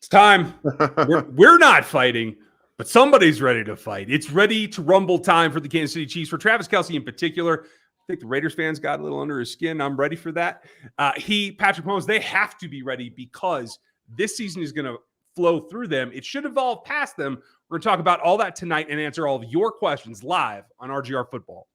It's time. We're not fighting, but somebody's ready to fight. It's ready to rumble time for the Kansas City Chiefs, for Travis Kelce in particular. I think the Raiders fans got a little under his skin. I'm ready for that. Patrick Mahomes, they have to be ready because this season is going to flow through them. It should evolve past them. We're going to talk about all that tonight and answer all of your questions live on RGR Football.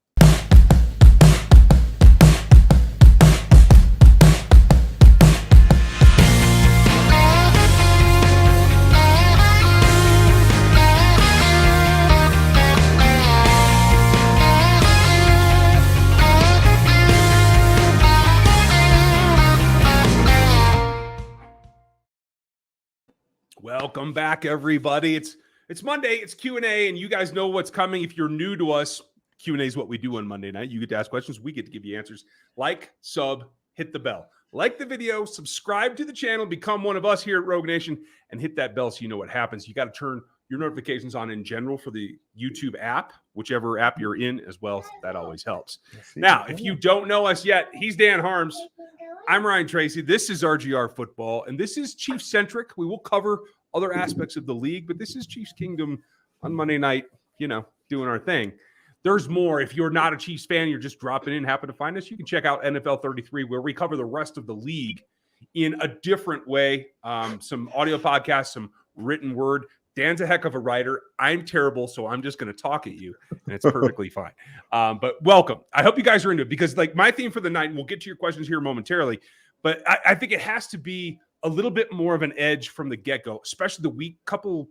Welcome back, everybody. It's Monday. It's Q&A, and you guys know what's coming. If you're new to us, Q&A is what we do on Monday night. You get to ask questions. We get to give you answers. Like, sub, hit the bell. Like the video, subscribe to the channel, become one of us here at Rogue Nation, and hit that bell so you know what happens. You got to turn your notifications on in general for the YouTube app, whichever app you're in as well. That always helps. Now, if you don't know us yet, he's Dan Harms. I'm Ryan Tracy. This is RGR Football, and this is Chiefs-centric. We will cover other aspects of the league, but this is Chiefs Kingdom on Monday night, doing our thing. There's more. If you're not a Chiefs fan, you're just dropping in, happen to find us, you can check out NFL 33, where we cover the rest of the league in a different way. Some audio podcasts, some written word. Dan's a heck of a writer. I'm terrible, so I'm just going to talk at you, and it's perfectly fine. But welcome. I hope you guys are into it, because my theme for the night, and we'll get to your questions here momentarily, but I think it has to be a little bit more of an edge from the get-go, especially the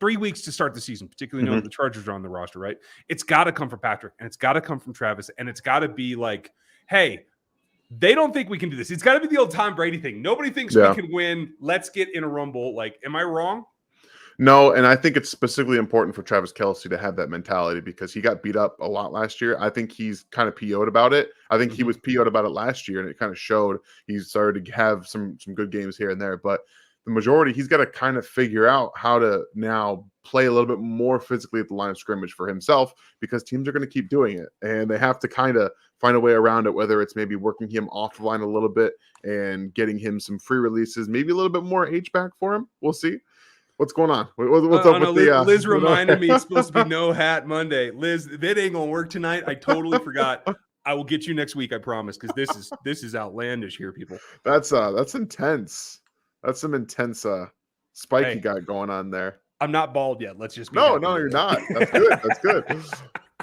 3 weeks to start the season, particularly knowing the Chargers are on the roster, right? It's got to come from Patrick, and it's got to come from Travis, and it's got to be like, hey, they don't think we can do this. It's got to be the old Tom Brady thing. Nobody thinks we can win. Let's get in a rumble. Am I wrong? No, and I think it's specifically important for Travis Kelce to have that mentality, because he got beat up a lot last year. I think he's kind of PO'd about it. I think he was PO'd about it last year, and it kind of showed. He started to have some good games here and there, but the majority, he's got to kind of figure out how to now play a little bit more physically at the line of scrimmage for himself, because teams are going to keep doing it, and they have to kind of find a way around it, whether it's maybe working him off the line a little bit and getting him some free releases, maybe a little bit more H-back for him. We'll see. What's going on? What's up with Liz reminded me it's supposed to be no hat Monday. Liz, that ain't gonna work tonight. I totally forgot. I will get you next week, I promise, because this is outlandish here, people. That's intense. That's some intense spike you got going on there. I'm not bald yet. Let's just no, you're not. That's good. That's good.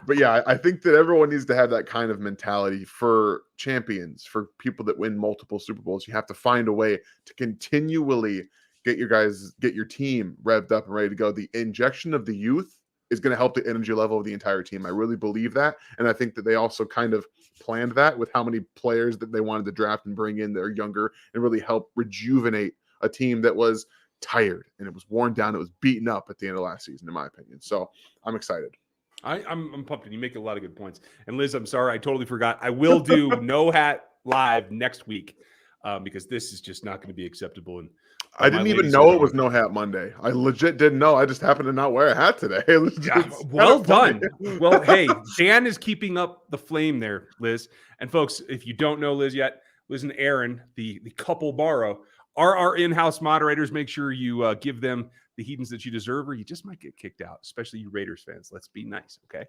But yeah, I think that everyone needs to have that kind of mentality for champions, for people that win multiple Super Bowls. You have to find a way to continually get your team revved up and ready to go. The injection of the youth is going to help the energy level of the entire team. I really believe that. And I think that they also kind of planned that with how many players that they wanted to draft and bring in that are younger and really help rejuvenate a team that was tired and it was worn down. It was beaten up at the end of last season, in my opinion. So I'm excited. I'm pumped, and you make a lot of good points. And Liz, I'm sorry, I totally forgot. I will do No Hat live next week, because this is just not going to be acceptable. And I didn't even know it was No Hat Monday. I legit didn't know. I just happened to not wear a hat today. Well done. Well, hey, Dan is keeping up the flame there, Liz. And folks, if you don't know Liz yet, Liz and Aaron, the couple Barrow, are our in-house moderators. Make sure you give them the heathens that you deserve, or you just might get kicked out, especially you Raiders fans. Let's be nice, okay?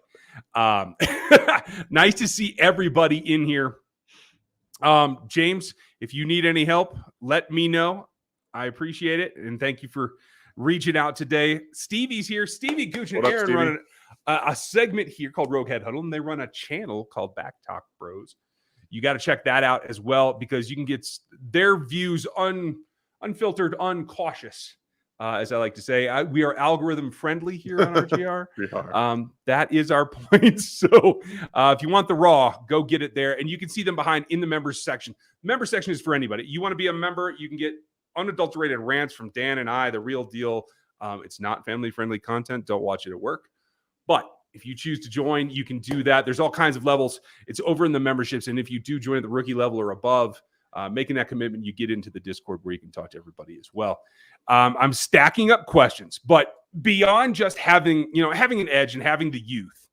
Nice to see everybody in here. James, if you need any help, let me know. I appreciate it, and thank you for reaching out today. Stevie's here. Stevie Gooch and Aaron run a segment here called Rogue Head Huddle, and they run a channel called Back Talk Bros. You got to check that out as well, because you can get their views unfiltered, uncautious, as I like to say. We are algorithm friendly here on RGR. We are. That is our point. So if you want the raw, go get it there, and you can see them behind in the members section. The member section is for anybody. You want to be a member, you can get unadulterated rants from Dan and I, the real deal. It's not family-friendly content. Don't watch it at work. But if you choose to join, you can do that. There's all kinds of levels. It's over in the memberships. And if you do join at the rookie level or above, making that commitment, you get into the Discord where you can talk to everybody as well. I'm stacking up questions, but beyond just having an edge and having the youth,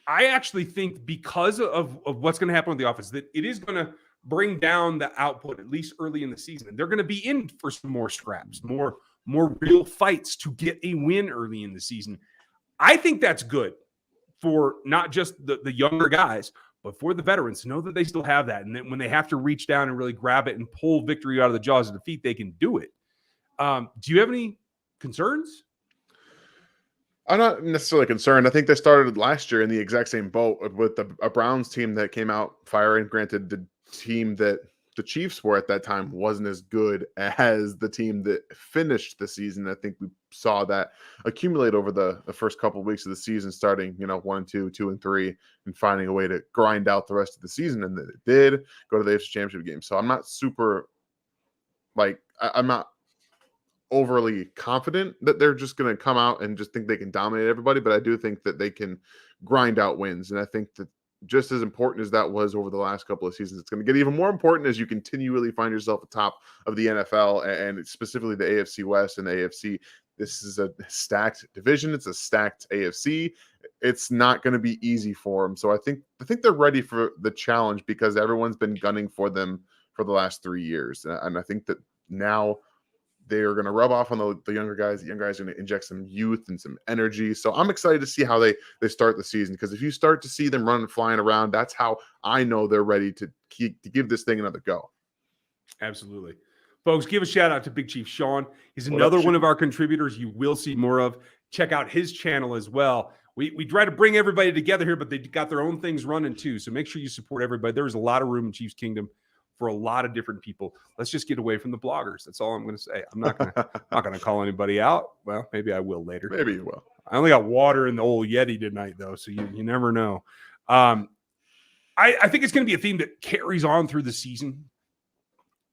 I actually think because of what's going to happen with the offense, that it is going to bring down the output at least early in the season. And they're going to be in for some more scraps, more real fights to get a win early in the season. I think that's good for not just the younger guys, but for the veterans to know that they still have that. And then when they have to reach down and really grab it and pull victory out of the jaws of defeat, they can do it. Do you have any concerns? I'm not necessarily concerned. I think they started last year in the exact same boat with a Browns team that came out firing. Granted, the team that the Chiefs were at that time wasn't as good as the team that finished the season. I think we saw that accumulate over the first couple of weeks of the season, starting 1-2, 2-3, and finding a way to grind out the rest of the season. And it did go to the AFC Championship game. So I'm not super I'm not overly confident that they're just going to come out and just think they can dominate everybody, but I do think that they can grind out wins. And I think that just as important as that was over the last couple of seasons, it's going to get even more important as you continually find yourself atop of the NFL and specifically the AFC West and the AFC. This is a stacked division. It's a stacked AFC. It's not going to be easy for them. So I think they're ready for the challenge because everyone's been gunning for them for the last 3 years. And I think that now they are going to rub off on the younger guys. The young guys are going to inject some youth and some energy. So I'm excited to see how they start the season, because if you start to see them running, flying around, that's how I know they're ready to give this thing another go. Absolutely. Folks, give a shout out to Big Chief Sean. He's another one of our contributors you will see more of. Check out his channel as well. We try to bring everybody together here, but they got their own things running too. So make sure you support everybody. There's a lot of room in Chiefs Kingdom for a lot of different people. Let's just get away from the bloggers. That's all I'm going to say. I'm not going to call anybody out. Well, maybe I will later. Maybe you will. I only got water in the old Yeti tonight, though, so you never know. I think it's going to be a theme that carries on through the season.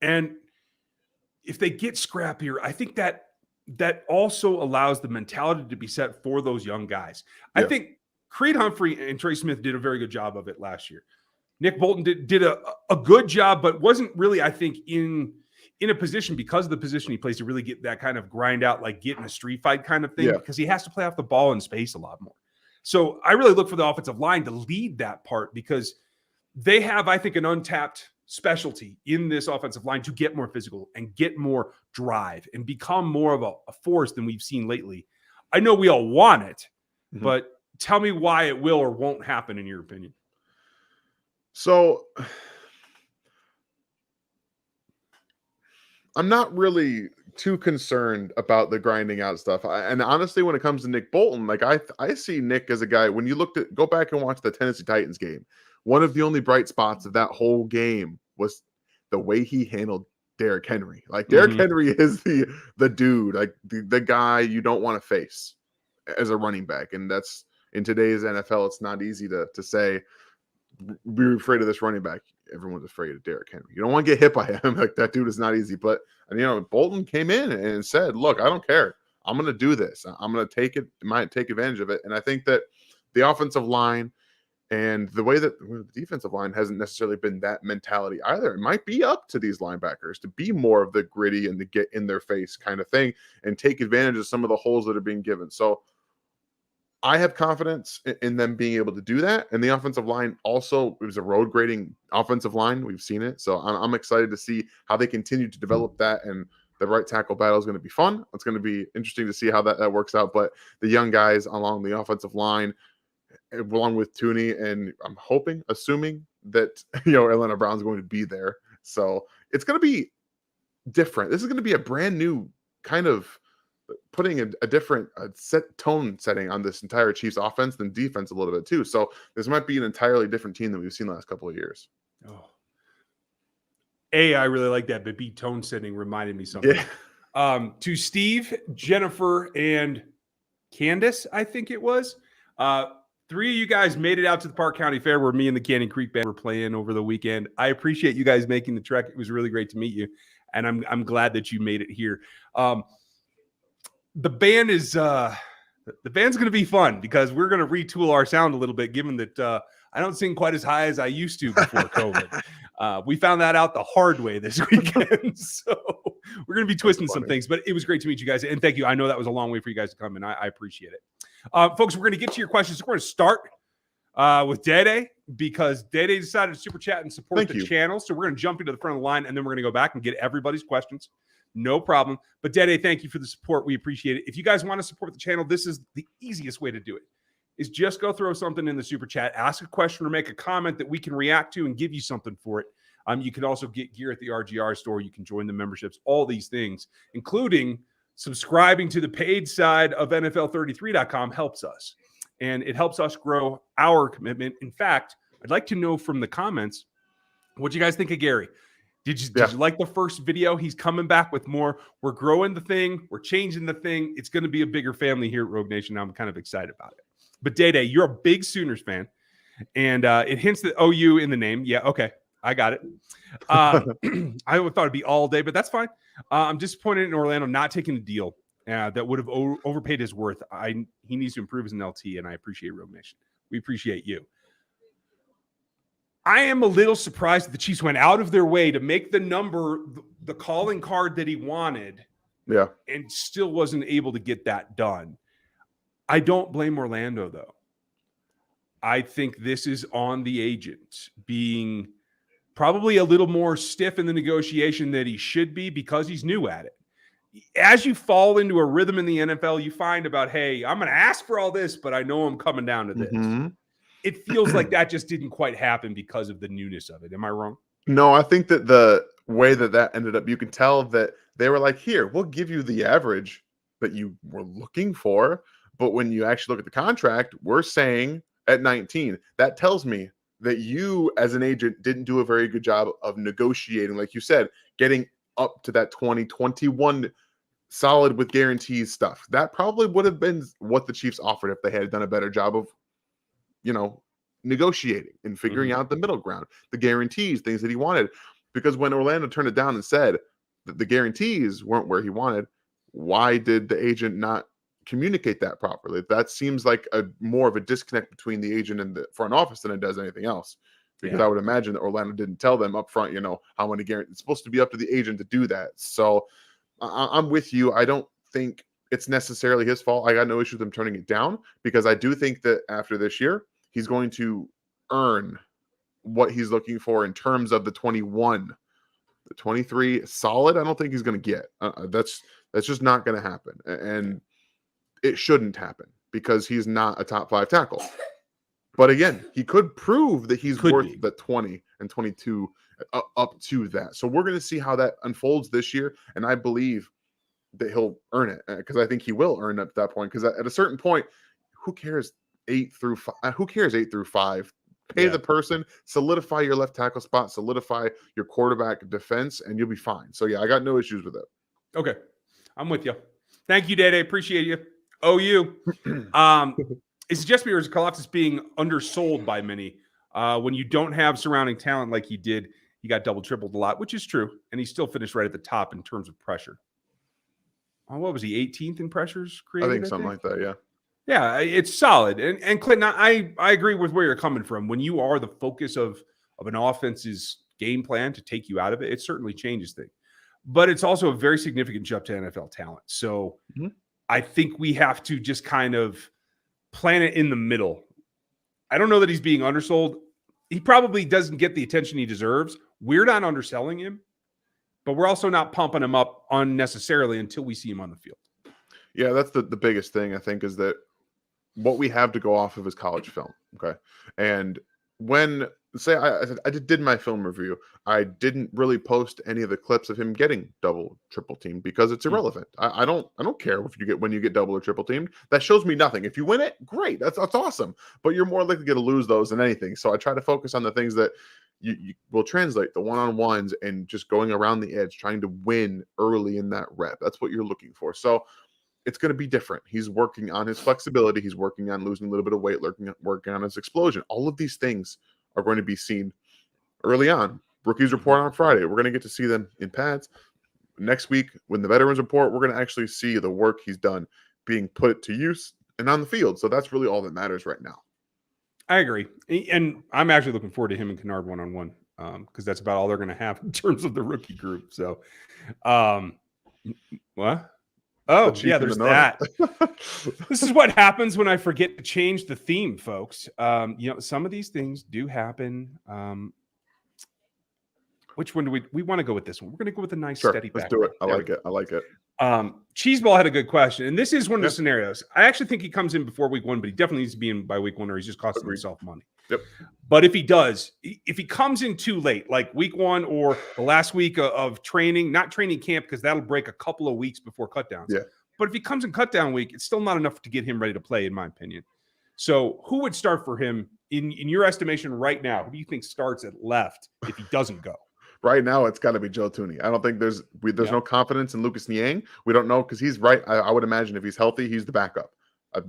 And if they get scrappier, I think that also allows the mentality to be set for those young guys. Yeah. I think Creed Humphrey and Trey Smith did a very good job of it last year. Nick Bolton did a good job, but wasn't really, I think, in a position, because of the position he plays, to really get that kind of grind out, like get in a street fight kind of thing, because he has to play off the ball in space a lot more. So I really look for the offensive line to lead that part, because they have, I think, an untapped specialty in this offensive line to get more physical and get more drive and become more of a force than we've seen lately. I know we all want it, but tell me why it will or won't happen in your opinion. So I'm not really too concerned about the grinding out stuff. And honestly, when it comes to Nick Bolton, like I see Nick as a guy, when you go back and watch the Tennessee Titans game, one of the only bright spots of that whole game was the way he handled Derrick Henry. Like Derrick Henry is the dude, like the guy you don't want to face as a running back. And that's, in today's NFL, it's not easy to say, we're afraid of this running back. Everyone's afraid of Derrick Henry. You don't want to get hit by him. Like, that dude is not easy. But Bolton came in and said, look, I don't care. I'm going to do this. I'm going to take advantage of it. And I think that the offensive line and the way that the defensive line hasn't necessarily been that mentality either. It might be up to these linebackers to be more of the gritty and the get in their face kind of thing and take advantage of some of the holes that are being given. So I have confidence in them being able to do that. And the offensive line also, it was a road grading offensive line. We've seen it. So I'm excited to see how they continue to develop that. And the right tackle battle is going to be fun. It's going to be interesting to see how that works out. But the young guys along the offensive line, along with Tooney, and I'm assuming that, Atlanta Brown's going to be there. So it's going to be different. This is going to be a brand new kind of putting a different tone setting on this entire Chiefs offense than defense a little bit too. So this might be an entirely different team than we've seen the last couple of years. Oh, I really like that, but B, tone setting reminded me something. Yeah. To Steve, Jennifer, and Candace, I think it was. 3 of you guys made it out to the Park County Fair where me and the Canyon Creek Band were playing over the weekend. I appreciate you guys making the trek. It was really great to meet you, and I'm glad that you made it here. The band is the band's going to be fun because we're going to retool our sound a little bit, given that I don't sing quite as high as I used to before COVID. We found that out the hard way this weekend, so we're going to be twisting some things. But it was great to meet you guys, and thank you. I know that was a long way for you guys to come, and I appreciate it. Folks, we're going to get to your questions. We're going to start with Dede. because Day decided to super chat and support the channel. So we're going to jump into the front of the line, and then we're going to go back and get everybody's questions. No problem. But Day, thank you for the support. We appreciate it. If you guys want to support the channel, this is the easiest way to do it. Is just go throw something in the super chat, ask a question or make a comment that we can react to and give you something for it. You can also get gear at the RGR store. You can join the memberships, all these things, including subscribing to the paid side of NFL33.com helps us. And it helps us grow our commitment. In fact, I'd like to know from the comments, what you guys think of Gary? Did you like the first video? He's coming back with more. We're growing the thing. We're changing the thing. It's going to be a bigger family here at Rogue Nation. I'm kind of excited about it. But Day, you're a big Sooners fan, and it hints that OU in the name. Yeah, okay, I got it. I thought it'd be all day, but that's fine. I'm disappointed in Orlando not taking a deal that would have overpaid his worth. He needs to improve as an LT, and I appreciate Rogue Nation. We appreciate you. I am a little surprised that the Chiefs went out of their way to make the number, the calling card that he wanted, and still wasn't able to get that done. I don't blame Orlando, though. I think this is on the agent being probably a little more stiff in the negotiation than he should be because he's new at it. As you fall into a rhythm in the NFL, you find about, hey, I'm going to ask for all this, but I know I'm coming down to this. Mm-hmm. It feels like that just didn't quite happen because of the newness of it. Am I wrong? No, I think that the way that ended up, you can tell that they were like, here, we'll give you the average that you were looking for. But when you actually look at the contract, we're saying at 19, that tells me that you as an agent didn't do a very good job of negotiating. Like you said, getting up to that 2021 solid with guarantees stuff. That probably would have been what the Chiefs offered if they had done a better job of, negotiating and figuring out the middle ground, the guarantees, things that he wanted. Because when Orlando turned it down and said that the guarantees weren't where he wanted, why did the agent not communicate that properly? That seems like more of a disconnect between the agent and the front office than it does anything else. Because I would imagine that Orlando didn't tell them up front, how many guarantees. It's supposed to be up to the agent to do that. So I'm with you. I don't think it's necessarily his fault. I got no issue with him turning it down because I do think that after this year, he's going to earn what he's looking for in terms of the 21. The 23 solid, I don't think he's going to get. That's just not going to happen. And it shouldn't happen because he's not a top 5 tackle. But again, he could prove that he's worth the 20 and 22 up to that. So we're going to see how that unfolds this year. And I believe that he'll earn it because I think he will earn it at that point. Because at a certain point, who cares 8 through 5? Who cares 8 through 5? Pay the person, solidify your left tackle spot, solidify your quarterback defense, and you'll be fine. So yeah, I got no issues with it. Okay. I'm with you. Thank you, Day. Appreciate you. OU. Is it just me or is Karlaftis being undersold by many? When you don't have surrounding talent like he did, he got double tripled a lot, which is true. And he still finished right at the top in terms of pressure. What was he, 18th in pressures created? I think something like that, yeah. Yeah, it's solid. And Clinton, I agree with where you're coming from. When you are the focus of an offense's game plan to take you out of it, it certainly changes things. But it's also a very significant jump to NFL talent. So I think we have to just kind of plan it in the middle. I don't know that he's being undersold. He probably doesn't get the attention he deserves. We're not underselling him, but we're also not pumping him up unnecessarily until we see him on the field. Yeah, that's the biggest thing, I think, is that what we have to go off of is college film. Okay. And when, say, I did my film review, I didn't really post any of the clips of him getting double, triple teamed because it's irrelevant. I don't care when you get double or triple teamed. That shows me nothing. If you win it, great. That's awesome. But you're more likely to lose those than anything. So I try to focus on the things that you will translate, the one-on-ones and just going around the edge, trying to win early in that rep. That's what you're looking for. So it's going to be different. He's working on his flexibility. He's working on losing a little bit of weight, working on his explosion. All of these things are going to be seen early on. Rookies report on Friday. We're going to get to see them in pads. Next week, when the veterans report, we're going to actually see the work he's done being put to use and on the field. So that's really all that matters right now. I agree. And I'm actually looking forward to him and Kennard one-on-one because that's about all they're going to have in terms of the rookie group. So, what? Oh, Chief yeah, and the there's Nona. that. This is what happens when I forget to change the theme, folks. Some of these things do happen. Which one do we want to go with this one? We're going to go with a nice Sure, steady let's back do it. row. I There like we it. I like it. Cheeseball had a good question, and this is one of the Yep. scenarios. I actually think he comes in before week 1, but he definitely needs to be in by week 1, or he's just costing Agreed. himself money. Yep. But if he does, if he comes in too late, like week 1 or the last week of training, not training camp, because that'll break a couple of weeks before cutdowns. Yeah. But if he comes in cutdown week, it's still not enough to get him ready to play, in my opinion. So who would start for him in your estimation right now? Who do you think starts at left if he doesn't go? Right now, it's got to be Joe Thuney. I don't think there's no confidence in Lucas Niang. We don't know because he's right. I would imagine if he's healthy, he's the backup.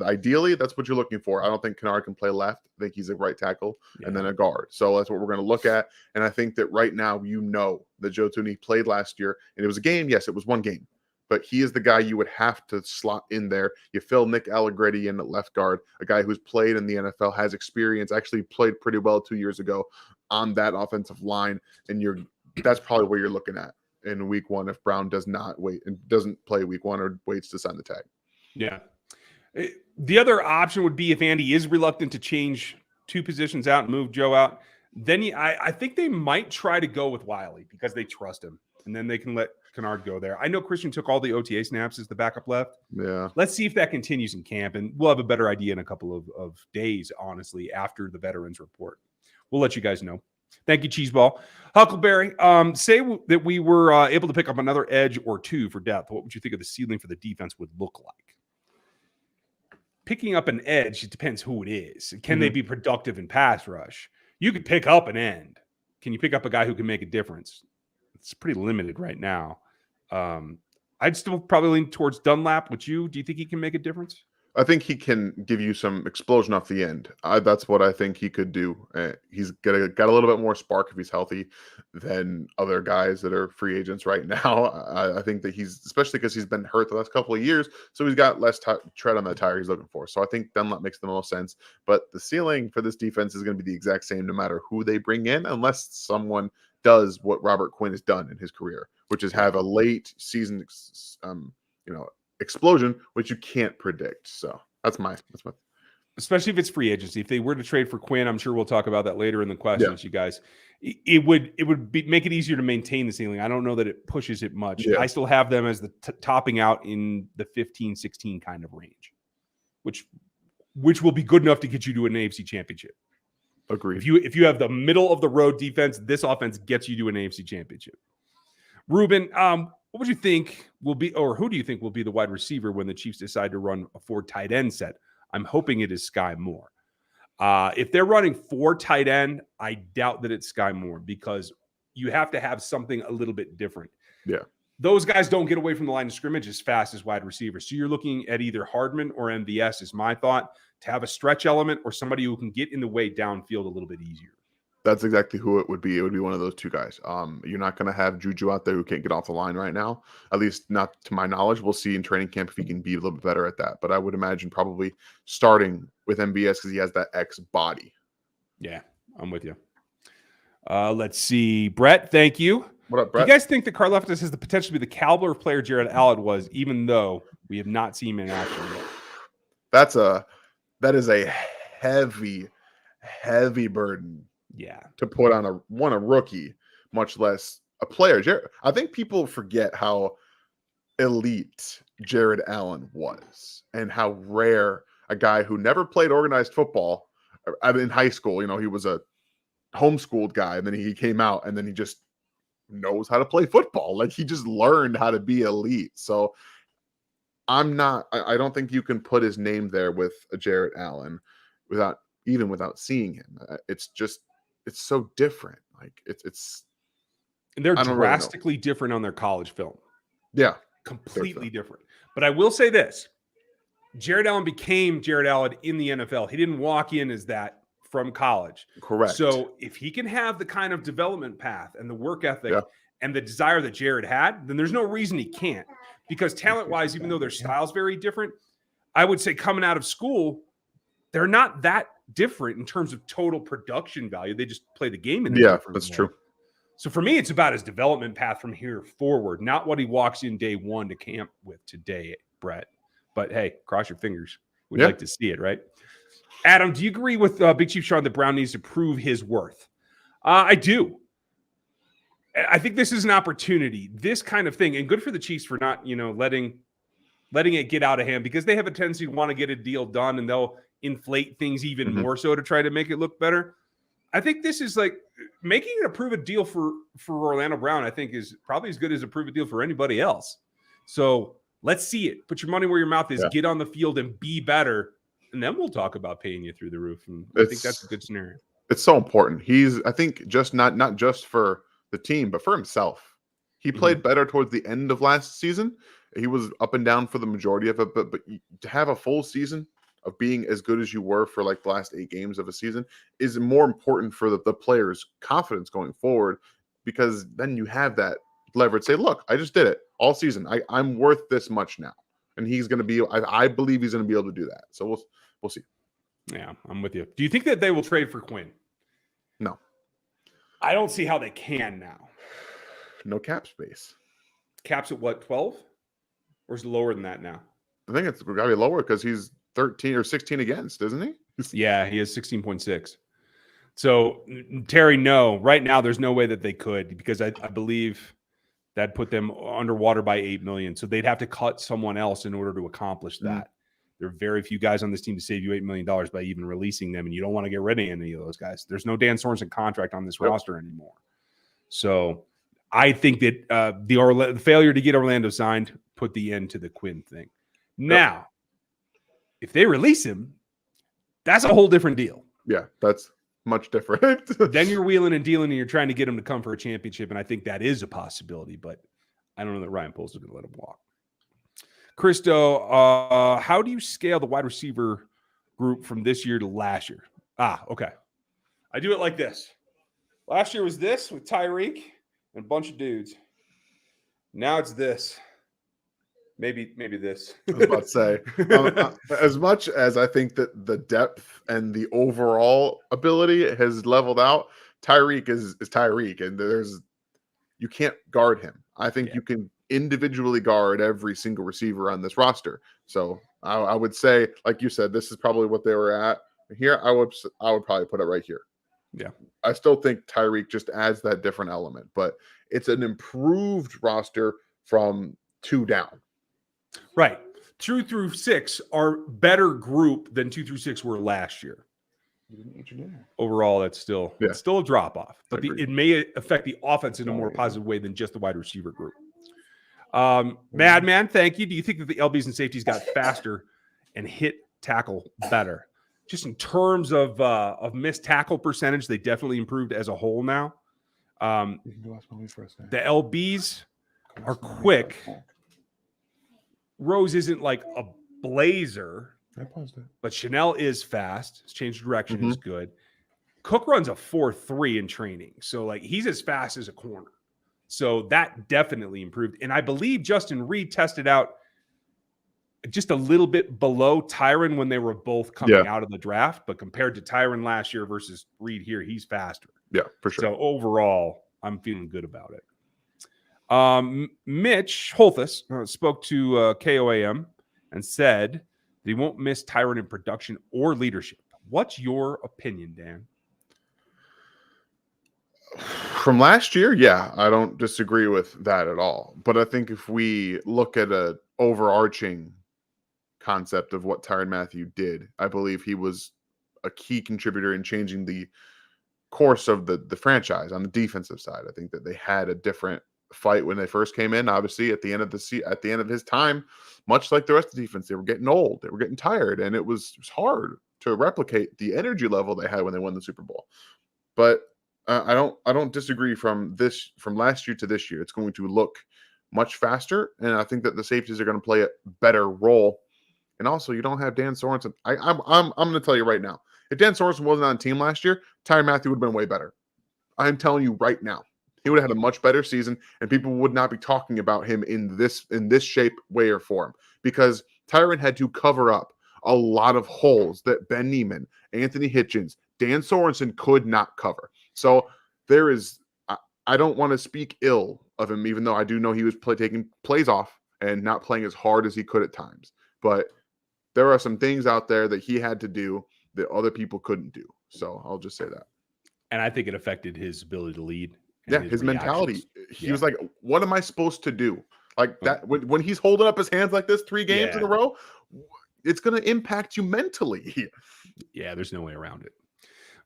Ideally, that's what you're looking for. I don't think Kennard can play left. I think he's a right tackle and then a guard. So that's what we're going to look at. And I think that right now, that Joe Thuney played last year, and it was a game. Yes, it was one game. But he is the guy you would have to slot in there. You fill Nick Allegretti in at left guard, a guy who's played in the NFL, has experience, actually played pretty well 2 years ago on that offensive line. And that's probably where you're looking at in week 1 if Brown does not wait and doesn't play week 1 or waits to sign the tag. Yeah. The other option would be if Andy is reluctant to change 2 positions out and move Joe out, then I think they might try to go with Wiley because they trust him, and then they can let Kennard go there. I know Christian took all the OTA snaps as the backup left. Yeah. Let's see if that continues in camp, and we'll have a better idea in a couple of days, honestly, after the veterans report. We'll let you guys know. Thank you, Cheeseball. Huckleberry, say that we were able to pick up another edge or 2 for depth. What would you think of the ceiling for the defense would look like? Picking up an edge, it depends who it is. Can they be productive in pass rush? You could pick up an end. Can you pick up a guy who can make a difference? It's pretty limited right now. I'd still probably lean towards Dunlap. Would you? Do you think he can make a difference? I think he can give you some explosion off the end. That's what I think he could do. He's got a little bit more spark if he's healthy than other guys that are free agents right now. I think that especially because he's been hurt the last couple of years, so he's got less tread on the tire he's looking for. So I think Dunlap makes the most sense. But the ceiling for this defense is going to be the exact same no matter who they bring in, unless someone does what Robert Quinn has done in his career, which is have a late season, explosion, which you can't predict. So that's my especially if it's free agency. If they were to trade for Quinn, I'm sure we'll talk about that later in the questions, you guys. It would make it easier to maintain the ceiling. I don't know that it pushes it much. I still have them as the topping out in the 15-16 kind of range, which will be good enough to get you to an AFC championship. Agreed. If you have the middle of the road defense, this offense gets you to an AFC championship. Ruben, what would you think will be, or who do you think will be the wide receiver when the Chiefs decide to run a 4 tight end set? I'm hoping it is Sky Moore. If they're running 4 tight end, I doubt that it's Sky Moore because you have to have something a little bit different. Yeah. Those guys don't get away from the line of scrimmage as fast as wide receivers. So you're looking at either Hardman or MVS is my thought, to have a stretch element or somebody who can get in the way downfield a little bit easier. That's exactly who it would be. It would be one of those 2 guys. You're not going to have Juju out there who can't get off the line right now, at least not to my knowledge. We'll see in training camp if he can be a little bit better at that. But I would imagine probably starting with MVS because he has that X body. Yeah, I'm with you. Let's see. Brett, thank you. What up, Brett? Do you guys think that Karlaftis has the potential to be the caliber of player Jared Allen was, even though we have not seen him in action yet? That is a heavy burden. Yeah. To put on a rookie, much less a player. I think people forget how elite Jared Allen was and how rare a guy who never played organized football in high school. He was a homeschooled guy, and then he came out and then he just knows how to play football. Like he just learned how to be elite. So I don't think you can put his name there with a Jared Allen without seeing him. It's so different. Like it's and they're drastically different on their college film. Yeah. Completely different. But I will say this. Jared Allen became Jared Allen in the NFL. He didn't walk in as that from college. Correct. So if he can have the kind of development path and the work ethic and the desire that Jared had, then there's no reason he can't. Because talent-wise, even though their style's very different, I would say coming out of school, they're not that different in terms of total production value. They just play the game in a different that's way. true. So for me, it's about his development path from here forward, not what he walks in day 1 to camp with today. Brett. But hey, cross your fingers. We'd Yeah. like to see it, right? Adam, do you agree with Big Chief Sean that Brown needs to prove his worth? I do. I think this is an opportunity, this kind of thing, and good for the Chiefs for not, letting it get out of hand, because they have a tendency to want to get a deal done, and they'll inflate things even more so to try to make it look better. I think this is like making it a prove it deal for Orlando Brown, I think, is probably as good as a prove it deal for anybody else. So let's see it. Put your money where your mouth is. Get on the field and be better, and then we'll talk about paying you through the roof. And I think that's a good scenario. It's so important. I think, just not just for the team, but for himself. He played better towards the end of last season. He was up and down for the majority of it, but to have a full season of being as good as you were for like the last 8 games of a season is more important for the players' confidence going forward, because then you have that leverage. Say, look, I just did it all season. I'm worth this much now, and he's going to be. I believe he's going to be able to do that. So we'll see. Yeah, I'm with you. Do you think that they will trade for Quinn? No. I don't see how they can now. No cap space. Cap's at what, 12? Or is it lower than that now? I think it's got to be lower because he's 13 or 16 against, isn't he? Yeah, he is 16.6. So, Terry, no. Right now, there's no way that they could, because I believe that put them underwater by $8 million. So they'd have to cut someone else in order to accomplish that. There are very few guys on this team to save you $8 million by even releasing them, and you don't want to get rid of any of those guys. There's no Dan Sorensen contract on this roster anymore. So I think that the failure to get Orlando signed put the end to the Quinn thing. Now, if they release him, that's a whole different deal. Yeah, that's much different. Then you're wheeling and dealing, and you're trying to get him to come for a championship, and I think that is a possibility, but I don't know that Ryan Poles is going to let him walk. Christo, how do you scale the wide receiver group from this year to last year? Okay. I do it like this. Last year was this with Tyreek and a bunch of dudes. Now it's this. Maybe this. I was about to say, as much as I think that the depth and the overall ability has leveled out, Tyreek is Tyreek, and you can't guard him. I think you can individually guard every single receiver on this roster. So I would say, like you said, this is probably what they were at here. I would probably put it right here. Yeah. I still think Tyreek just adds that different element, but it's an improved roster from 2 down. Right. 2 through 6 are better group than 2 through 6 were last year. Overall, that's still a drop off, but it may affect the offense in a more positive way than just the wide receiver group. Madman, thank you. Do you think that the LBs and safeties got faster and hit tackle better? Just in terms of missed tackle percentage, they definitely improved as a whole now. The LBs are quick. Rose isn't like a blazer, but Chanel is fast. His change of direction is good. Cook runs a 4.3 in training, so like he's as fast as a corner. So that definitely improved. And I believe Justin Reed tested out just a little bit below Tyrann when they were both coming out of the draft. But compared to Tyrann last year versus Reed here, he's faster. Yeah, for sure. So overall, I'm feeling good about it. Mitch Holthus spoke to KOAM and said that he won't miss Tyrann in production or leadership. What's your opinion, Dan? From last year, yeah, I don't disagree with that at all. But I think if we look at an overarching concept of what Tyrann Mathieu did, I believe he was a key contributor in changing the course of the franchise on the defensive side. I think that they had a different fight when they first came in. Obviously, at the end of his time, much like the rest of the defense, they were getting old, they were getting tired, and it was hard to replicate the energy level they had when they won the Super Bowl. But I don't disagree from last year to this year. It's going to look much faster, and I think that the safeties are going to play a better role. And also, you don't have Dan Sorensen. I'm going to tell you right now, if Dan Sorensen wasn't on the team last year, Tyrann Mathieu would have been way better. I'm telling you right now, he would have had a much better season, and people would not be talking about him in this shape, way, or form, because Tyrann had to cover up a lot of holes that Ben Neiman, Anthony Hitchens, Dan Sorensen could not cover. So I don't want to speak ill of him, even though I do know he was taking plays off and not playing as hard as he could at times. But there are some things out there that he had to do that other people couldn't do. So I'll just say that. And I think it affected his ability to lead. And Yeah, his mentality. He Yeah. was like, what am I supposed to do? Like that when he's holding up his hands like this 3 games in a row, it's going to impact you mentally. Yeah, there's no way around it.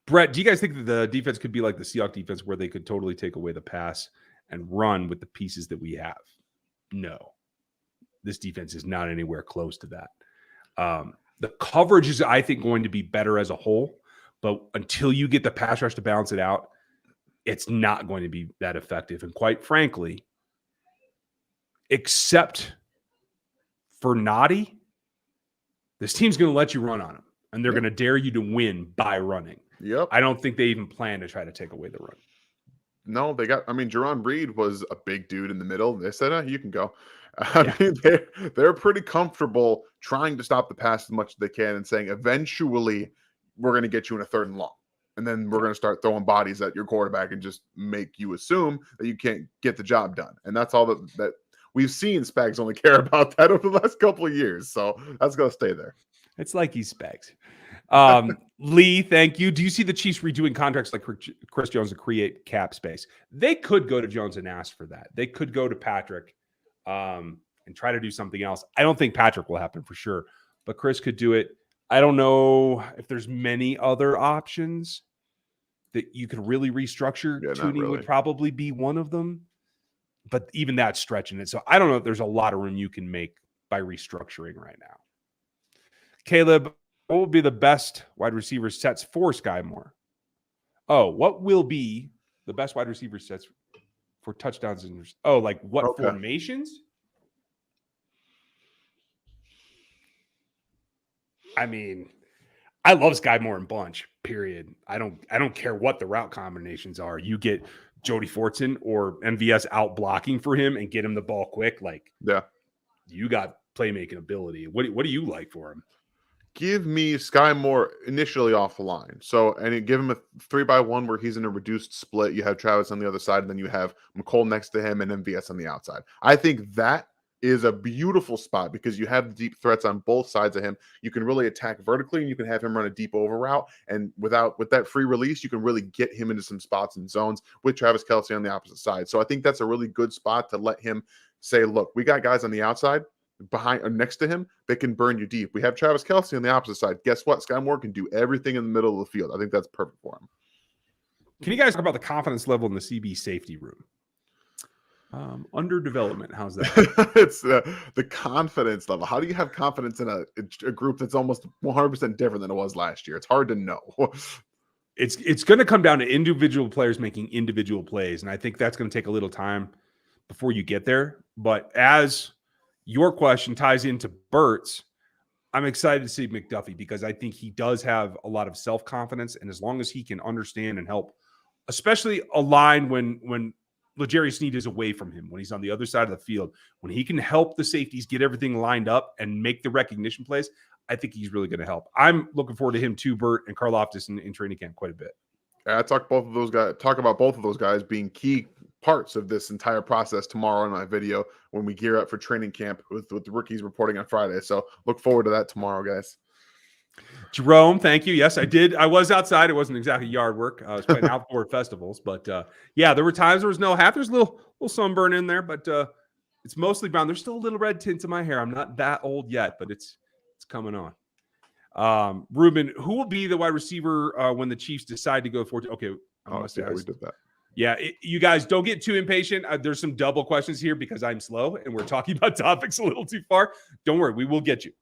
Brett, do you guys think that the defense could be like the Seahawks defense where they could totally take away the pass and run with the pieces that we have? No. This defense is not anywhere close to that. The coverage is, I think, going to be better as a whole, but until you get the pass rush to balance it out, it's not going to be that effective. And quite frankly, except for Noddy, this team's going to let you run on them, and they're going to dare you to win by running. Yep. I don't think they even plan to try to take away the run. No, Jerron Reed was a big dude in the middle. They said, you can go. I mean, they're pretty comfortable trying to stop the pass as much as they can and saying, eventually, we're going to get you in a 3rd and long. And then we're going to start throwing bodies at your quarterback and just make you assume that you can't get the job done. And that's all that we've seen Spags only care about that over the last couple of years. So that's going to stay there. It's like he's Spags. Lee, thank you. Do you see the Chiefs redoing contracts like Chris Jones to create cap space? They could go to Jones and ask for that. They could go to Patrick and try to do something else. I don't think Patrick will happen for sure, but Chris could do it. I don't know if there's many other options that you could really restructure. Tuning would probably be one of them, but even that's stretching it. So I don't know if there's a lot of room you can make by restructuring right now. Caleb, what will be the best wide receiver sets for Sky Moore? Oh, what will be the best wide receiver sets for touchdowns? Like what formations? I mean, I love Sky Moore and bunch, period. I don't care what the route combinations are. You get Jody Fortson or MVS out blocking for him and get him the ball quick. You got playmaking ability. What do you like for him? Give me Sky Moore initially off the line. Give him a 3-by-1 where he's in a reduced split. You have Travis on the other side, and then you have McColl next to him and MVS on the outside. I think that is a beautiful spot because you have deep threats on both sides of him. You can really attack vertically, and you can have him run a deep over route. And with that free release, you can really get him into some spots and zones with Travis Kelce on the opposite side. So I think that's a really good spot to let him say, look, we got guys on the outside behind or next to him that can burn you deep. We have Travis Kelce on the opposite side. Guess what? Sky Moore can do everything in the middle of the field. I think that's perfect for him. Can you guys talk about the confidence level in the CB safety room? Under development. How's that? It's the confidence level. How do you have confidence in a group that's almost 100% different than it was last year? It's hard to know. It's going to come down to individual players making individual plays, and I think that's going to take a little time before you get there. But as your question ties into Bert's, I'm excited to see McDuffie because I think he does have a lot of self-confidence, and as long as he can understand and help, especially align when L'Jarius Sneed is away from him, when he's on the other side of the field, when he can help the safeties get everything lined up and make the recognition plays, I think he's really going to help. I'm looking forward to him too, Bert and Karlaftis in training camp quite a bit. I talk about both of those guys being key parts of this entire process tomorrow in my video when we gear up for training camp with the rookies reporting on Friday. So look forward to that tomorrow, guys. Jerome, thank you. Yes, I did. I was outside. It wasn't exactly yard work. I was playing outdoor festivals, but there were times there was no half. There's a little sunburn in there, but it's mostly brown. There's still a little red tint in my hair. I'm not that old yet, but it's coming on. Ruben, who will be the wide receiver when the Chiefs decide to go for? Okay, we did that. Yeah, you guys don't get too impatient. There's some double questions here because I'm slow and we're talking about topics a little too far. Don't worry, we will get you.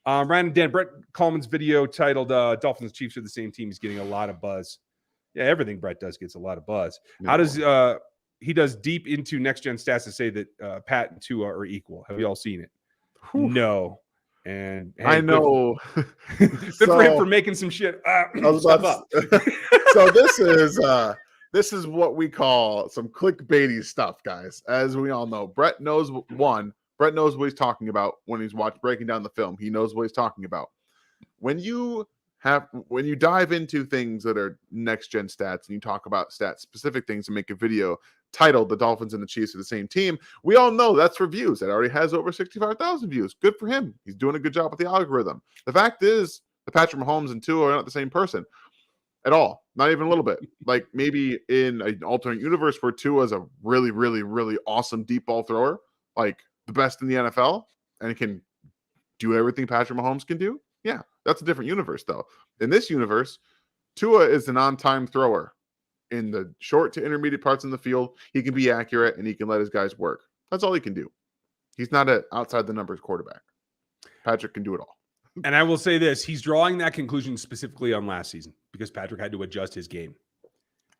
Ryan and Dan, Brett Coleman's video titled Dolphins Chiefs are the same team is getting a lot of buzz. Yeah, everything Brett does gets a lot of buzz. How does he does deep into next gen stats to say that Pat and Tua are equal? Have you all seen it? Whew. No. And hey, I know. Good for him for making some shit. So this is what we call some clickbaity stuff, guys. As we all know, Brett knows what he's talking about when he's breaking down the film. He knows what he's talking about. When you dive into things that are next gen stats and you talk about stats specific things and make a video, titled the Dolphins and the Chiefs are the same team. We all know that's for views. It already has over 65,000 views. Good for him. He's doing a good job with the algorithm. The fact is, the Patrick Mahomes and Tua are not the same person at all. Not even a little bit. Like maybe in an alternate universe where Tua is a really, really, really awesome deep ball thrower, like the best in the NFL, and can do everything Patrick Mahomes can do. Yeah, that's a different universe, though. In this universe, Tua is an on-time thrower. In the short to intermediate parts in the field, he can be accurate and he can let his guys work. That's all he can do. He's not an outside the numbers quarterback. Patrick can do it all. And I will say this, he's drawing that conclusion specifically on last season because Patrick had to adjust his game.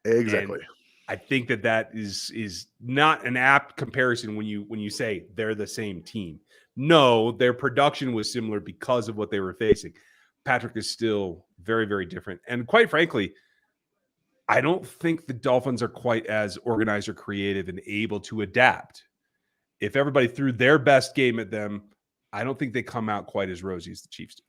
Exactly. And I think that is not an apt comparison when you say they're the same team. No, their production was similar because of what they were facing. Patrick is still very, very different. And quite frankly, I don't think the Dolphins are quite as organized or creative and able to adapt. If everybody threw their best game at them, I don't think they come out quite as rosy as the Chiefs do.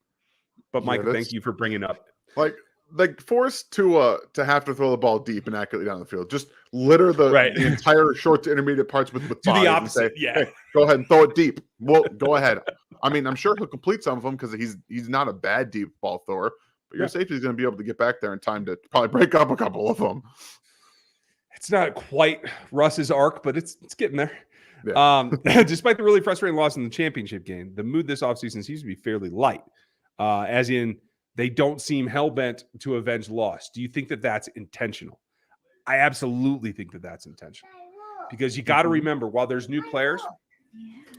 But Micah, thank you for bringing up. Like forced to have to throw the ball deep and accurately down the field. Just litter the entire short to intermediate parts with do the opposite. Say, hey, go ahead and throw it deep. Well, go ahead. I mean, I'm sure he'll complete some of them because he's not a bad deep ball thrower. But your safety is going to be able to get back there in time to probably break up a couple of them. It's not quite Russ's arc, but it's getting there. Yeah. Despite the really frustrating loss in the championship game, the mood this offseason seems to be fairly light, as in they don't seem hell-bent to avenge loss. Do you think that that's intentional? I absolutely think that that's intentional because you got to remember, while there's new players,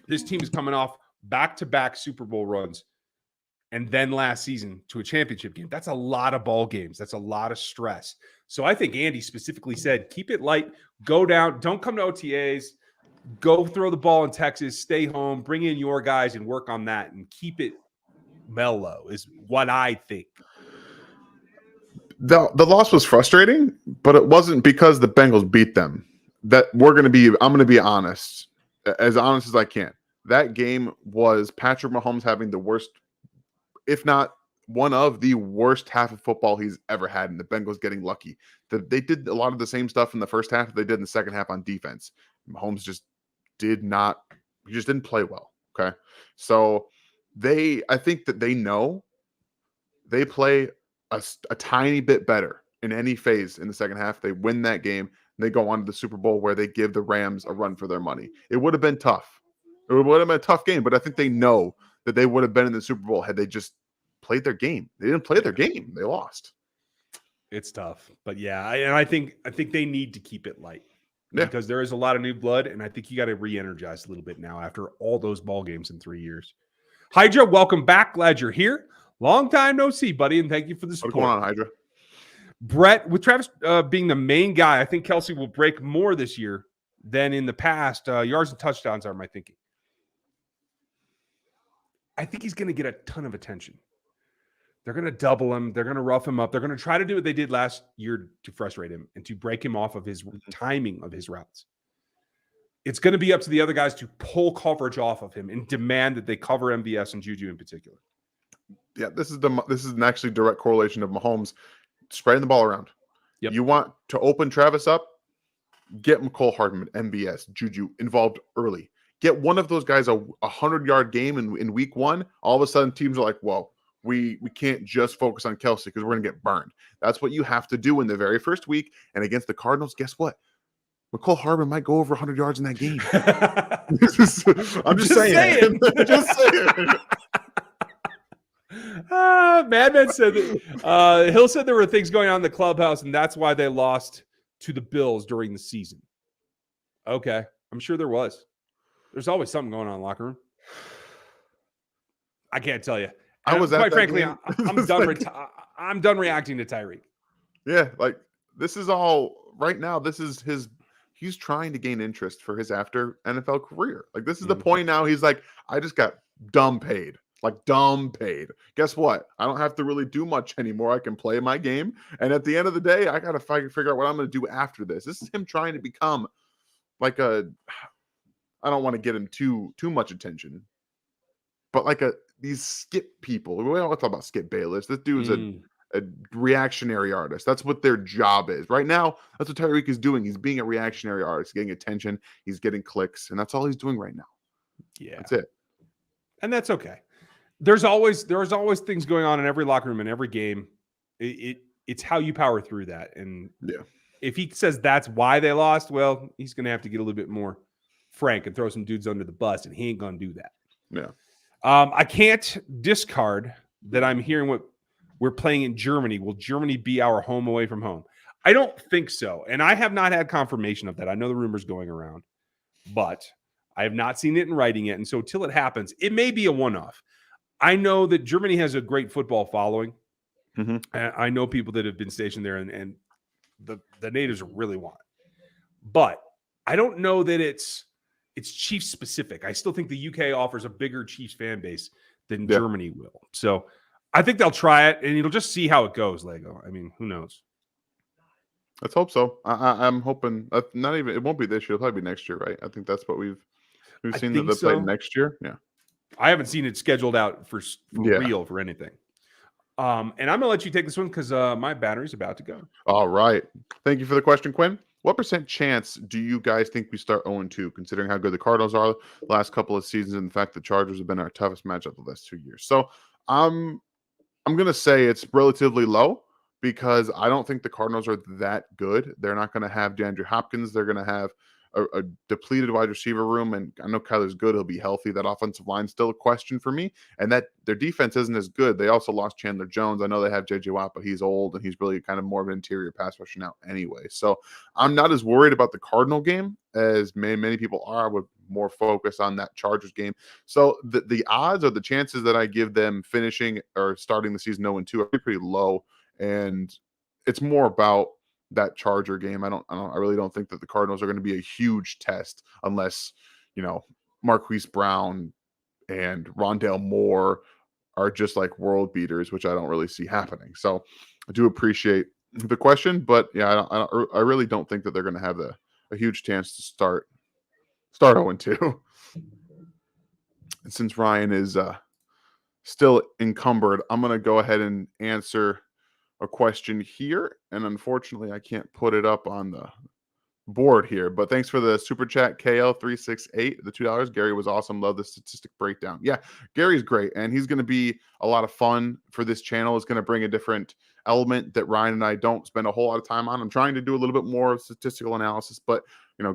this team is coming off back-to-back Super Bowl runs. And then last season to a championship game. That's a lot of ball games. That's a lot of stress. So I think Andy specifically said, keep it light, go down, don't come to OTAs, go throw the ball in Texas, stay home, bring in your guys and work on that and keep it mellow is what I think. The loss was frustrating, but it wasn't because the Bengals beat them. I'm going to be honest as I can. That game was Patrick Mahomes having the worst, if not one of the worst half of football he's ever had, and the Bengals getting lucky. They did a lot of the same stuff in the first half that they did in the second half on defense. Mahomes just didn't play well. Okay. So I think that they know they play a tiny bit better in any phase in the second half. They win that game, and they go on to the Super Bowl where they give the Rams a run for their money. It would have been tough. It would have been a tough game, but I think they know that they would have been in the Super Bowl had they just played their game. They didn't play their game. They lost. It's tough. But yeah, I think they need to keep it light because there is a lot of new blood, and I think you got to re-energize a little bit now after all those ball games in 3 years. Hydra, welcome back. Glad you're here. Long time no see, buddy, and thank you for the support. What's going on, Hydra? Brett, with Travis being the main guy, I think Kelce will break more this year than in the past. Yards and touchdowns are my thinking. I think he's going to get a ton of attention. They're going to double him. They're going to rough him up. They're going to try to do what they did last year to frustrate him and to break him off of his timing of his routes. It's going to be up to the other guys to pull coverage off of him and demand that they cover MVS and Juju in particular. Yeah, this is an actually direct correlation of Mahomes spreading the ball around. Yep. You want to open Travis up, get McCole Hardman, MVS, Juju involved early. Get one of those guys a 100-yard game in week one. All of a sudden, teams are like, "Whoa, we can't just focus on Kelce because we're going to get burned." That's what you have to do in the very first week. And against the Cardinals, guess what? McCole Hardman might go over 100 yards in that game. I'm just saying. Just saying. Madman said that Hill said there were things going on in the clubhouse, and that's why they lost to the Bills during the season. Okay, I'm sure there was. There's always something going on in the locker room. I can't tell you. Quite frankly, I'm done. I'm done reacting to Tyreek. Yeah, like this is all right now. This is he's trying to gain interest for his after NFL career. Like this is the point now. He's like, I just got dumb paid. Like dumb paid. Guess what? I don't have to really do much anymore. I can play my game. And at the end of the day, I got to figure out what I'm going to do after this. This is him trying to become like I don't want to get him too much attention, but like these Skip people. We don't talk about Skip Bayless. This dude's reactionary artist. That's what their job is. Right now, that's what Tyreek is doing. He's being a reactionary artist, getting attention. He's getting clicks, and that's all he's doing right now. Yeah. That's it. And that's okay. There's always things going on in every locker room, in every game. It's how you power through that. And if he says that's why they lost, well, he's going to have to get a little bit more frank and throw some dudes under the bus, and he ain't going to do that. Yeah. I can't discard that I'm hearing what we're playing in Germany. Will Germany be our home away from home? I don't think so. And I have not had confirmation of that. I know the rumors going around, but I have not seen it in writing yet. And so till it happens, it may be a one-off. I know that Germany has a great football following. Mm-hmm. I know people that have been stationed there, and the natives really want it. But I don't know that it's Chiefs specific. I still think the UK offers a bigger Chiefs fan base than Germany will. So I think they'll try it, and you'll just see how it goes, Lego. I mean, who knows? Let's hope so. I'm hoping not even it won't be this year. It'll probably be next year, right? I think that's what we've seen that they play next year. Yeah. I haven't seen it scheduled out for real for anything. And I'm gonna let you take this one because my battery's about to go. All right. Thank you for the question, Quinn. What % chance do you guys think we start 0-2, considering how good the Cardinals are the last couple of seasons and the fact the Chargers have been our toughest matchup the last 2 years? So I'm gonna say it's relatively low because I don't think the Cardinals are that good. They're not gonna have DeAndre Hopkins. They're gonna have a depleted wide receiver room, and I know Kyler's good. He'll be healthy. That offensive line's still a question for me, and that their defense isn't as good. They also lost Chandler Jones. I know they have J.J. Watt, but he's old, and he's really kind of more of an interior pass rusher now anyway. So I'm not as worried about the Cardinal game as many people are, with more focus on that Chargers game. So the odds or the chances that I give them finishing or starting the season 0-2 are pretty low, and it's more about that Charger game. I really don't think that the Cardinals are going to be a huge test unless, Marquise Brown and Rondale Moore are just like world beaters, which I don't really see happening. So I do appreciate the question, but yeah, I really don't think that they're going to have a huge chance to start 0-2. And since Ryan is still encumbered, I'm going to go ahead and answer a question here, and unfortunately I can't put it up on the board here, but thanks for the super chat, KL368, the $2. Gary was awesome. Love the statistic breakdown. Yeah, Gary's great, and he's going to be a lot of fun for this channel. It's going to bring a different element that Ryan and I don't spend a whole lot of time on. I'm trying to do a little bit more statistical analysis, but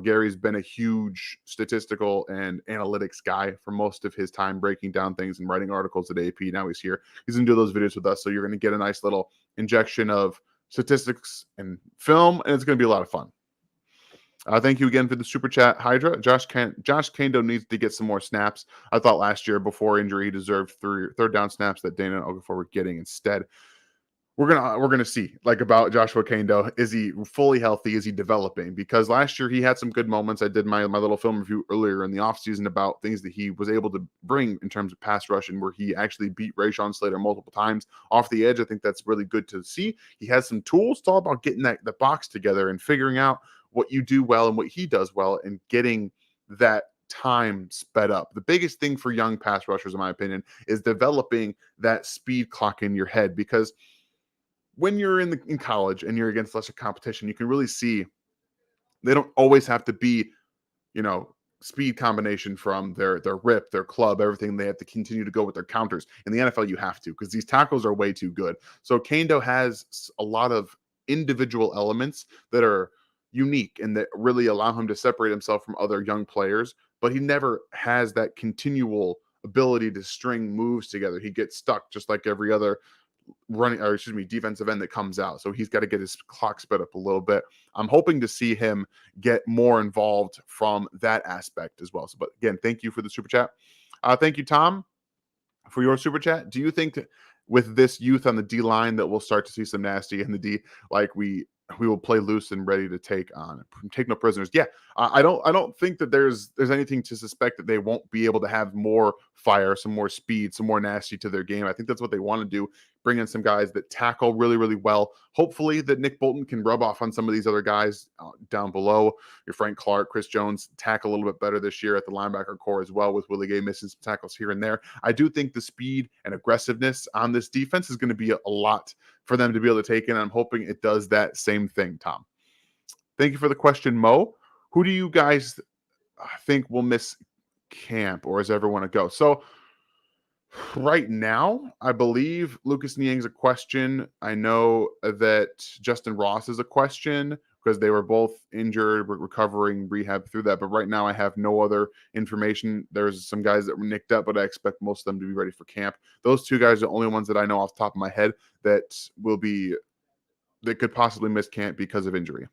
Gary's been a huge statistical and analytics guy for most of his time, breaking down things and writing articles at AP. Now he's here. He's going to do those videos with us, so you're going to get a nice little injection of statistics and film, and it's going to be a lot of fun. Thank you again for the super chat, Hydra. Josh Kando needs to get some more snaps. I thought last year before injury he deserved third down snaps that Dana and Okafor were getting instead. We're gonna see about Joshua Kando. Is he fully healthy? Is he developing? Because last year he had some good moments. I did my little film review earlier in the offseason about things that he was able to bring in terms of pass rush, and where he actually beat Rashawn Slater multiple times off the edge. I think that's really good to see. He has some tools. It's all about getting the box together and figuring out what you do well and what he does well, and getting that time sped up. The biggest thing for young pass rushers, in my opinion, is developing that speed clock in your head, because when you're in college and you're against lesser competition, you can really see they don't always have to be, speed combination from their rip, their club, everything. They have to continue to go with their counters. In the NFL, you have to, because these tackles are way too good. So Kando has a lot of individual elements that are unique and that really allow him to separate himself from other young players, but he never has that continual ability to string moves together. He gets stuck just like every other defensive end that comes out. So he's got to get his clock sped up a little bit. I'm hoping to see him get more involved from that aspect as well. So, but again, thank you for the super chat. Thank you, Tom, for your super chat. Do you think that with this youth on the D line that we'll start to see some nasty in the D, like we will play loose and ready to take no prisoners? Yeah, I don't think that there's anything to suspect that they won't be able to have more fire, some more speed, some more nasty to their game. I think that's what they want to do. Bring in some guys that tackle really, really well. Hopefully that Nick Bolton can rub off on some of these other guys down below. Your Frank Clark, Chris Jones tackle a little bit better this year at the linebacker core as well, with Willie Gay missing some tackles here and there. I do think the speed and aggressiveness on this defense is going to be a lot for them to be able to take in. I'm hoping it does that same thing, Tom. Thank you for the question, Mo. Who do you guys think will miss camp, or is everyone a go? So right now, I believe Lucas Niang's a question. I know that Justin Ross is a question because they were both injured, recovering, rehab through that. But right now, I have no other information. There's some guys that were nicked up, but I expect most of them to be ready for camp. Those two guys are the only ones that I know off the top of my head that could possibly miss camp because of injury.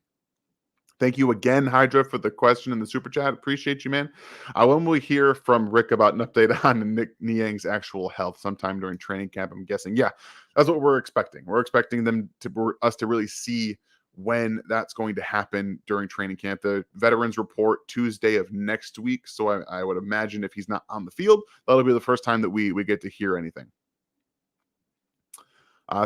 Thank you again, Hydra, for the question in the super chat. Appreciate you, man. When we hear from Rick about an update on Nick Niang's actual health sometime during training camp, I'm guessing. Yeah, that's what we're expecting. We're expecting us to really see when that's going to happen during training camp. The veterans report Tuesday of next week. So I would imagine if he's not on the field, that'll be the first time that we get to hear anything.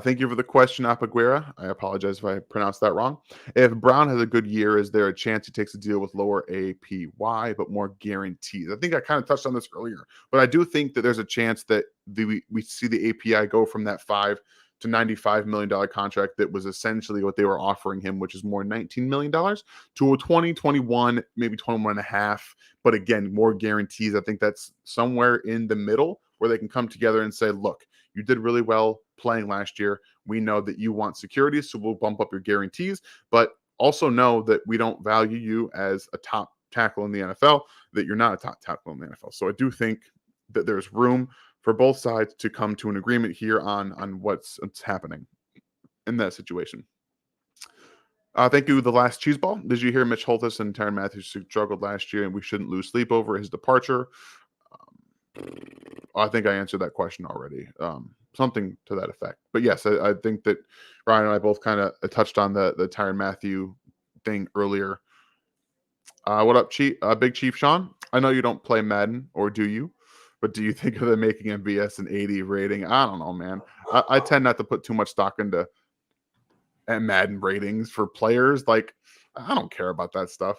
Thank you for the question, Apaguera. I apologize if I pronounced that wrong. If Brown has a good year, is there a chance he takes a deal with lower APY but more guarantees? I think I kind of touched on this earlier, but I do think that there's a chance that we see the API go from that $5 to $95 million contract that was essentially what they were offering him, which is more $19 million, to a 20, 21, maybe 21 and a half. But again, more guarantees. I think that's somewhere in the middle where they can come together and say, look, you did really well playing last year. We know that you want security, so we'll bump up your guarantees, but also know that we don't value you as a top tackle in the NFL, that you're not a top tackle in the NFL. So I do think that there's room for both sides to come to an agreement here on what's happening in that situation. Thank you, The Last Cheeseball. Did you hear Mitch Holthus and Tyrann Mathieu struggled last year and we shouldn't lose sleep over his departure? I think I answered that question already. Something to that effect. But yes, I think that Ryan and I both kind of touched on the Tyrann Mathieu thing earlier. What up, Big Chief Sean? I know you don't play Madden, or do you? But do you think of them making MVS an 80 rating? I don't know, man. I tend not to put too much stock into Madden ratings for players. Like, I don't care about that stuff.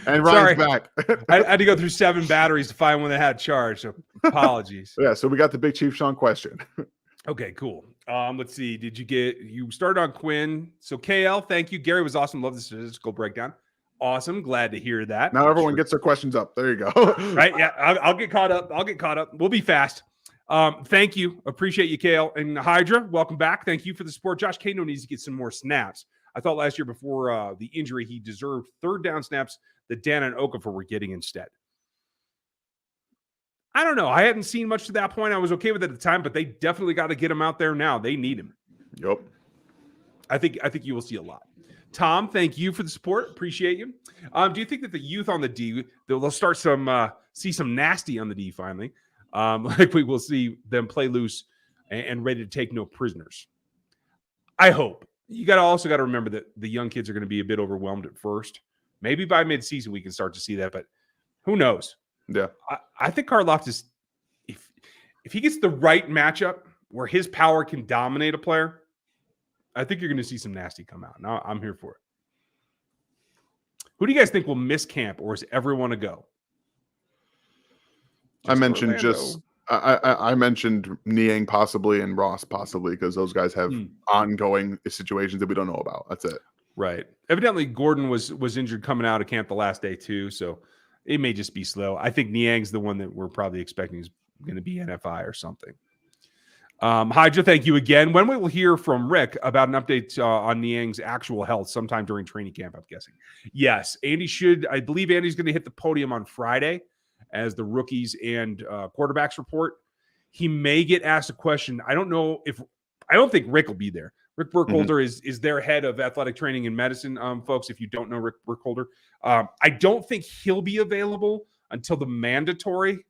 And Ryan's back. I had to go through 7 batteries to find one that had charge. So apologies. Yeah, so we got the Big Chief Sean question. Okay, cool. Let's see. You started on Quinn. So KL, thank you. Gary was awesome. Love the statistical breakdown. Awesome. Glad to hear that. Now everyone gets their questions up. There you go. Right. Yeah. I'll get caught up. We'll be fast. Thank you. Appreciate you, Kale. And Hydra, welcome back. Thank you for the support. Josh Kano needs to get some more snaps. I thought last year before the injury, he deserved third down snaps that Dan and Okafor were getting instead. I don't know. I hadn't seen much to that point. I was okay with it at the time, but they definitely got to get him out there now. They need him. Yep. I think you will see a lot. Tom, thank you for the support. Appreciate you. Do you think that the youth on the D, they'll start see some nasty on the D finally? Like we will see them play loose and ready to take no prisoners. I hope. You also got to remember that the young kids are going to be a bit overwhelmed at first. Maybe by midseason we can start to see that, but who knows? Yeah. I think Karlaftis, if he gets the right matchup where his power can dominate a player, I think you're going to see some nasty come out. Now I'm here for it. Who do you guys think will miss camp, or is everyone a go? I mentioned Niang possibly and Ross possibly because those guys have ongoing situations that we don't know about. That's it. Right. Evidently, Gordon was injured coming out of camp the last day too, so it may just be slow. I think Niang's the one that we're probably expecting is going to be NFI or something. Hydra, thank you again. When we will hear from Rick about an update on Niang's actual health sometime during training camp, I'm guessing. Yes, I believe Andy's going to hit the podium on Friday as the rookies and quarterbacks report. He may get asked a question. I don't think Rick will be there. Rick Burkholder is their head of athletic training and medicine, folks, if you don't know Rick Burkholder. I don't think he'll be available until the mandatory,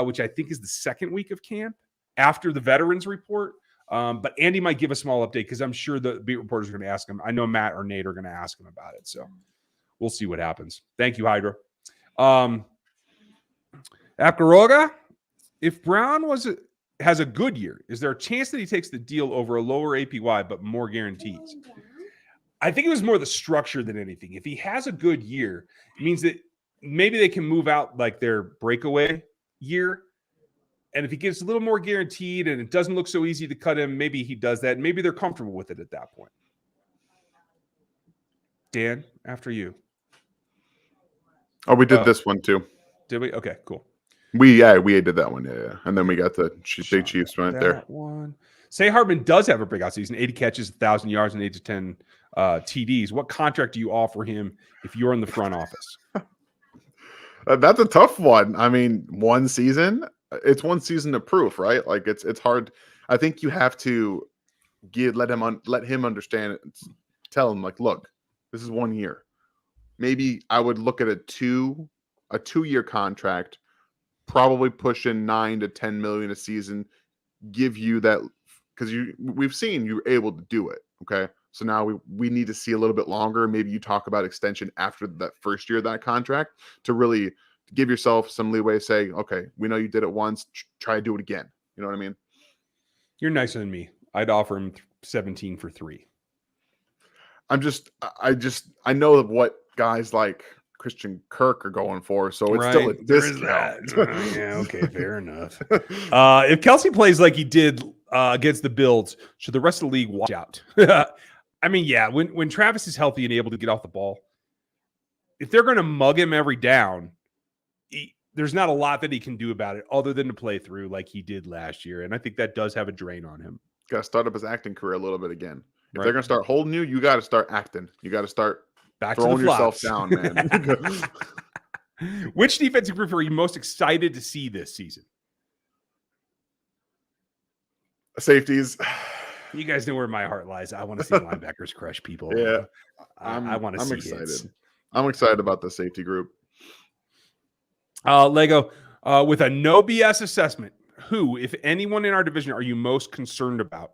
which I think is the second week of camp after the veterans report. But Andy might give a small update because I'm sure the beat reporters are going to ask him. I know Matt or Nate are going to ask him about it. So we'll see what happens. Thank you, Hydra. Akaroga, if Brown has a good year, is there a chance that he takes the deal over a lower APY but more guarantees? I think it was more the structure than anything. If he has a good year, it means that maybe they can move out like their breakaway year. And if he gets a little more guaranteed and it doesn't look so easy to cut him, maybe he does that. Maybe they're comfortable with it at that point. Dan, after you. Oh, we did this one too. Did we? Okay, cool. We did that one. Yeah. And then we got the big Chiefs right there. One. Say Hardman does have a breakout season, 80 catches, 1,000 yards, and 8 to 10 TDs. What contract do you offer him if you're in the front office? That's a tough one. I mean, one season. It's one season of proof, right? Like it's hard. I think you have to let him understand it. Tell him like, look, this is 1 year. Maybe I would look at a 2-year contract, probably pushing 9 to 10 million a season. Give you that because we've seen you're able to do it. Okay, so now we need to see a little bit longer. Maybe you talk about extension after that first year of that contract to really give yourself some leeway. Say, okay, we know you did it once. Try to do it again. You know what I mean? You're nicer than me. I'd offer him 17 for 3. I know of what guys like Christian Kirk are going for, so it's still a discount. Yeah, okay, fair enough. If Kelce plays like he did against the Bills, should the rest of the league watch out? I mean, yeah, when Travis is healthy and able to get off the ball, if they're going to mug him every down, there's not a lot that he can do about it other than to play through like he did last year, and I think that does have a drain on him. Got to start up his acting career a little bit again. If they're going to start holding you got to start acting. You got to start back throwing to the yourself down, man. Which defensive group are you most excited to see this season? Safeties. You guys know where my heart lies. I want to see linebackers crush people. Yeah, I want to see excited. Hits. I'm excited about the safety group. Lego, with a no BS assessment, who, if anyone in our division, are you most concerned about?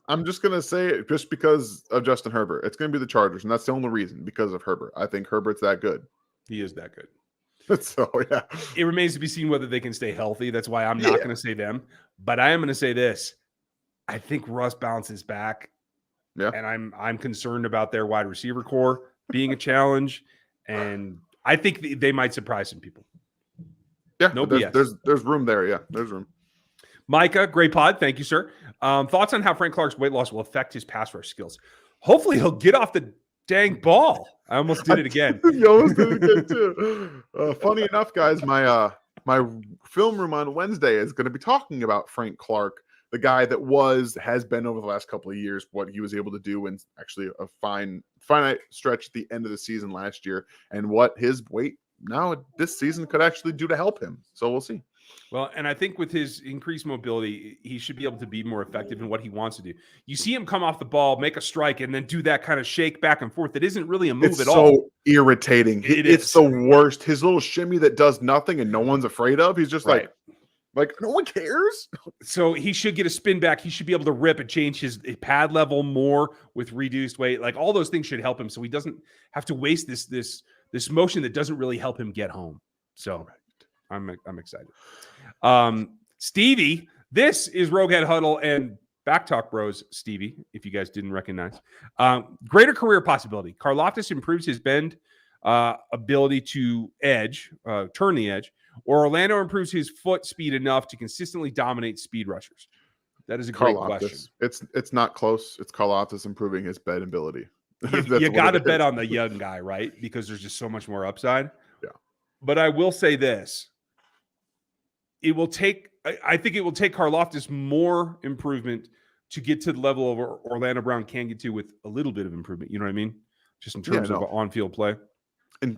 I'm just going to say it just because of Justin Herbert. It's going to be the Chargers, and that's the only reason, because of Herbert. I think Herbert's that good. He is that good. So, yeah. It remains to be seen whether they can stay healthy. That's why I'm not going to say them. But I am going to say this. I think Russ bounces back. Yeah. And I'm concerned about their wide receiver core being a challenge. And I think they might surprise some people. Yeah. No BS. There's room there. Yeah. There's room. Micah, great pod. Thank you, sir. Thoughts on how Frank Clark's weight loss will affect his pass rush skills? Hopefully he'll get off the dang ball. I almost did it again. You almost did it again too. Funny enough, guys, my film room on Wednesday is going to be talking about Frank Clark, the guy that has been over the last couple of years, what he was able to do in actually a finite stretch at the end of the season last year, and what his weight now this season could actually do to help him. So we'll see. Well, and I think with his increased mobility, he should be able to be more effective in what he wants to do. You see him come off the ball, make a strike, and then do that kind of shake back and forth. That isn't really a move at all. It's so irritating. It's the worst. His little shimmy that does nothing and no one's afraid of. He's just like no one cares. So he should get a spin back. He should be able to rip and change his pad level more with reduced weight. Like all those things should help him, so he doesn't have to waste this motion that doesn't really help him get home. So I'm excited. Stevie, this is Roguehead Huddle and Back Talk Bros. Stevie, if you guys didn't recognize. Greater career possibility. Karlaftis improves his bend ability to turn the edge, or Orlando improves his foot speed enough to consistently dominate speed rushers. That is a great question. It's not close. It's Karlaftis improving his bend ability. You got to bet on the young guy, right? Because there's just so much more upside. Yeah. But I will say this. I think it will take Karlaftis more improvement to get to the level of Orlando Brown can get to with a little bit of improvement. You know what I mean? Just in terms of on-field play.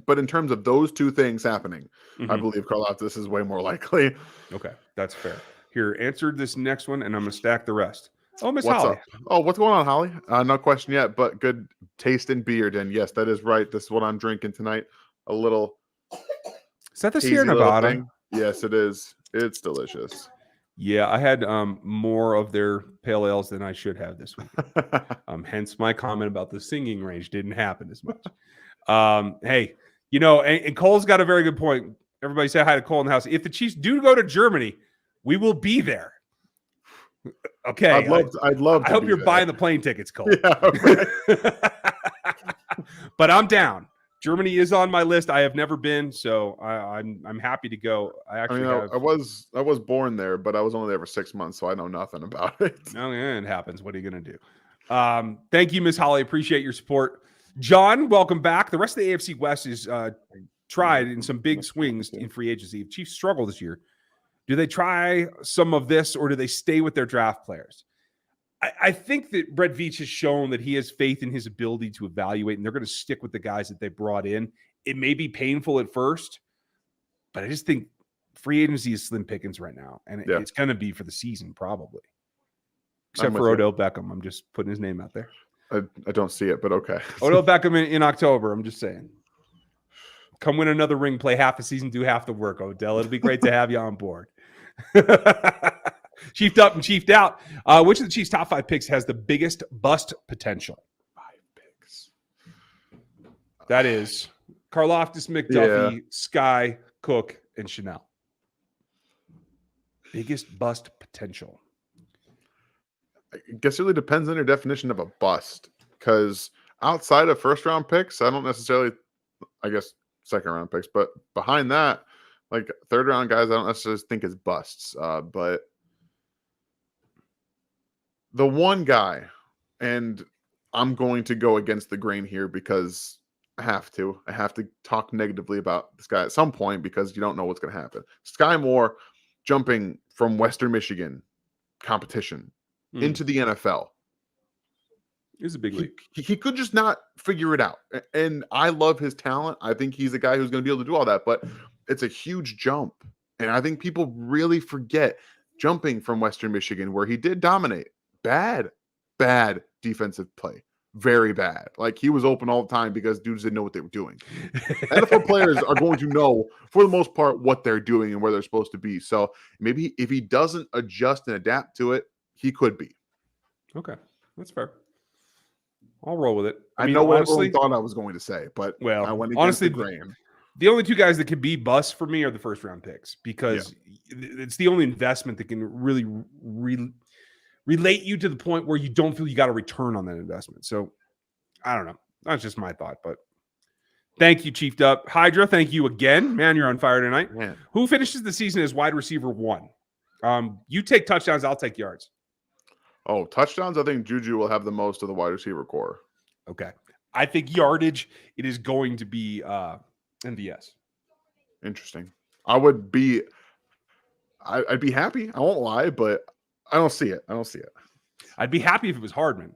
But in terms of those two things happening, I believe Karlaftis is way more likely. Okay, that's fair. Here, answer this next one, and I'm going to stack the rest. Oh, Miss What's Holly. up? Oh, what's going on, Holly? No question yet, but good taste in beer, and yes, that is right. This is what I'm drinking tonight. A little. Is that the Sierra Nevada? Yes, it is. It's delicious. Yeah, I had more of their pale ales than I should have this week. Hence my comment about the singing range didn't happen as much. Hey, and Cole's got a very good point. Everybody say hi to Cole in the house. If the Chiefs do go to Germany, we will be there. Okay. I'd love I to hope be you're there. buying the plane tickets, Cole. Yeah, right. But I'm down. Germany is on my list. I have never been, so I'm happy to go. I was born there, but I was only there for 6 months, so I know nothing about it. No, it happens. What are you going to do? Thank you, Miss Holly. Appreciate your support. John, welcome back. The rest of the AFC West is tried in some big swings in free agency. If Chiefs struggle this year, do they try some of this, or do they stay with their draft players? I think that Brett Veach has shown that he has faith in his ability to evaluate, and they're going to stick with the guys that they brought in. It may be painful at first, but I just think free agency is slim pickings right now, and it's going to be for the season probably. Except for Odell Beckham. I'm just putting his name out there. I don't see it, but okay. Odell Beckham in October. I'm just saying. Come win another ring, play half the season, do half the work, Odell. It'll be great to have you on board. Chiefed up and chiefed out. Which of the Chiefs' top 5 picks has the biggest bust potential? 5 picks. That is Karlaftis, McDuffie, Sky, Cook, and Chanel. Biggest bust potential. I guess it really depends on your definition of a bust. Because outside of first-round picks, I don't necessarily, I guess, second-round picks. But behind that, like third-round guys, I don't necessarily think is busts. But the one guy, and I'm going to go against the grain here because I have to talk negatively about this guy at some point because you don't know what's going to happen. Sky Moore jumping from Western Michigan competition into the NFL. It's a big leap. He could just not figure it out. And I love his talent. I think he's a guy who's going to be able to do all that, but it's a huge jump. And I think people really forget jumping from Western Michigan where he did dominate. Bad defensive play. Very bad. Like he was open all the time because dudes didn't know what they were doing. NFL players are going to know for the most part what they're doing and where they're supposed to be. So maybe if he doesn't adjust and adapt to it, he could be. Okay. That's fair. I'll roll with it. I know what everyone thought I was going to say, but I went against the grain. The only 2 guys that can be busts for me are the first round picks because it's the only investment that can really relate you to the point where you don't feel you got a return on that investment. So I don't know. That's just my thought, but thank you, Chiefed Up. Hydra, thank you again. Man, you're on fire tonight. Man. Who finishes the season as wide receiver 1? You take touchdowns, I'll take yards. Oh, touchdowns, I think Juju will have the most of the wide receiver core. Okay. I think yardage, it is going to be MVS. Interesting. I'd be happy. I won't lie, but I don't see it. I'd be happy if it was Hardman.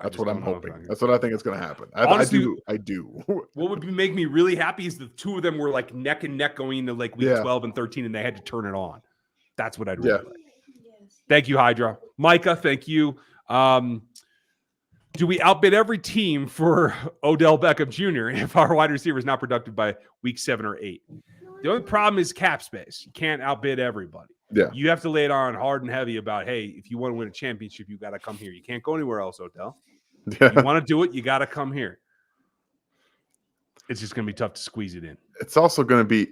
That's what I'm hoping. That's what I think is going to happen. Honestly, I do. What would make me really happy is the 2 of them were like neck and neck going into like week 12 and 13, and they had to turn it on. That's what I'd really like. Thank you, Hydra. Micah, thank you. Do we outbid every team for Odell Beckham Jr. if our wide receiver is not productive by week 7 or 8? The only problem is cap space. You can't outbid everybody. Yeah. You have to lay it on hard and heavy about, hey, if you want to win a championship, you got to come here. You can't go anywhere else, Odell. Yeah. You want to do it, you got to come here. It's just going to be tough to squeeze it in. It's also going to be,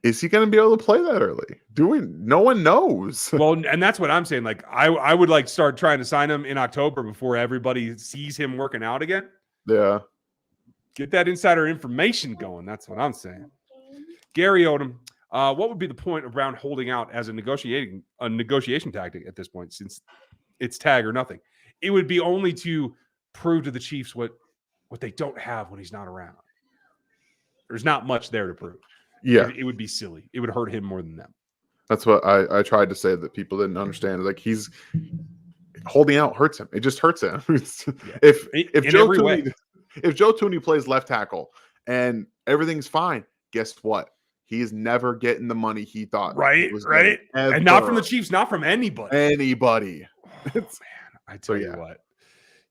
is he going to be able to play that early? No one knows. Well, and that's what I'm saying. Like, I would like start trying to sign him in October before everybody sees him working out again. Yeah. Get that insider information going. That's what I'm saying. Gary Odom, what would be the point around holding out as a negotiation tactic at this point, since it's tag or nothing? It would be only to prove to the Chiefs what they don't have when he's not around. There's not much there to prove. Yeah. It would be silly. It would hurt him more than them. That's what I tried to say that people didn't understand. Like, he's holding out hurts him. It just hurts him. If Joe Tooney plays left tackle and everything's fine, guess what? He is never getting the money he thought. Right. And not from the Chiefs, not from anybody. Oh, man, I tell you what.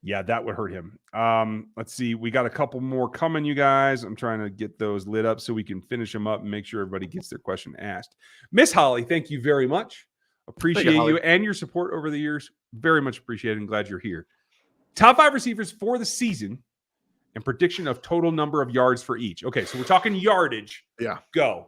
Yeah, that would hurt him. Let's see. We got a couple more coming, you guys. I'm trying to get those lit up so we can finish them up and make sure everybody gets their question asked. Miss Holly, thank you very much. Appreciate Holly. you and your support over the years. Very much appreciated and glad you're here. Top 5 receivers for the season and prediction of total number of yards for each. Okay, so we're talking yardage. Yeah. Go.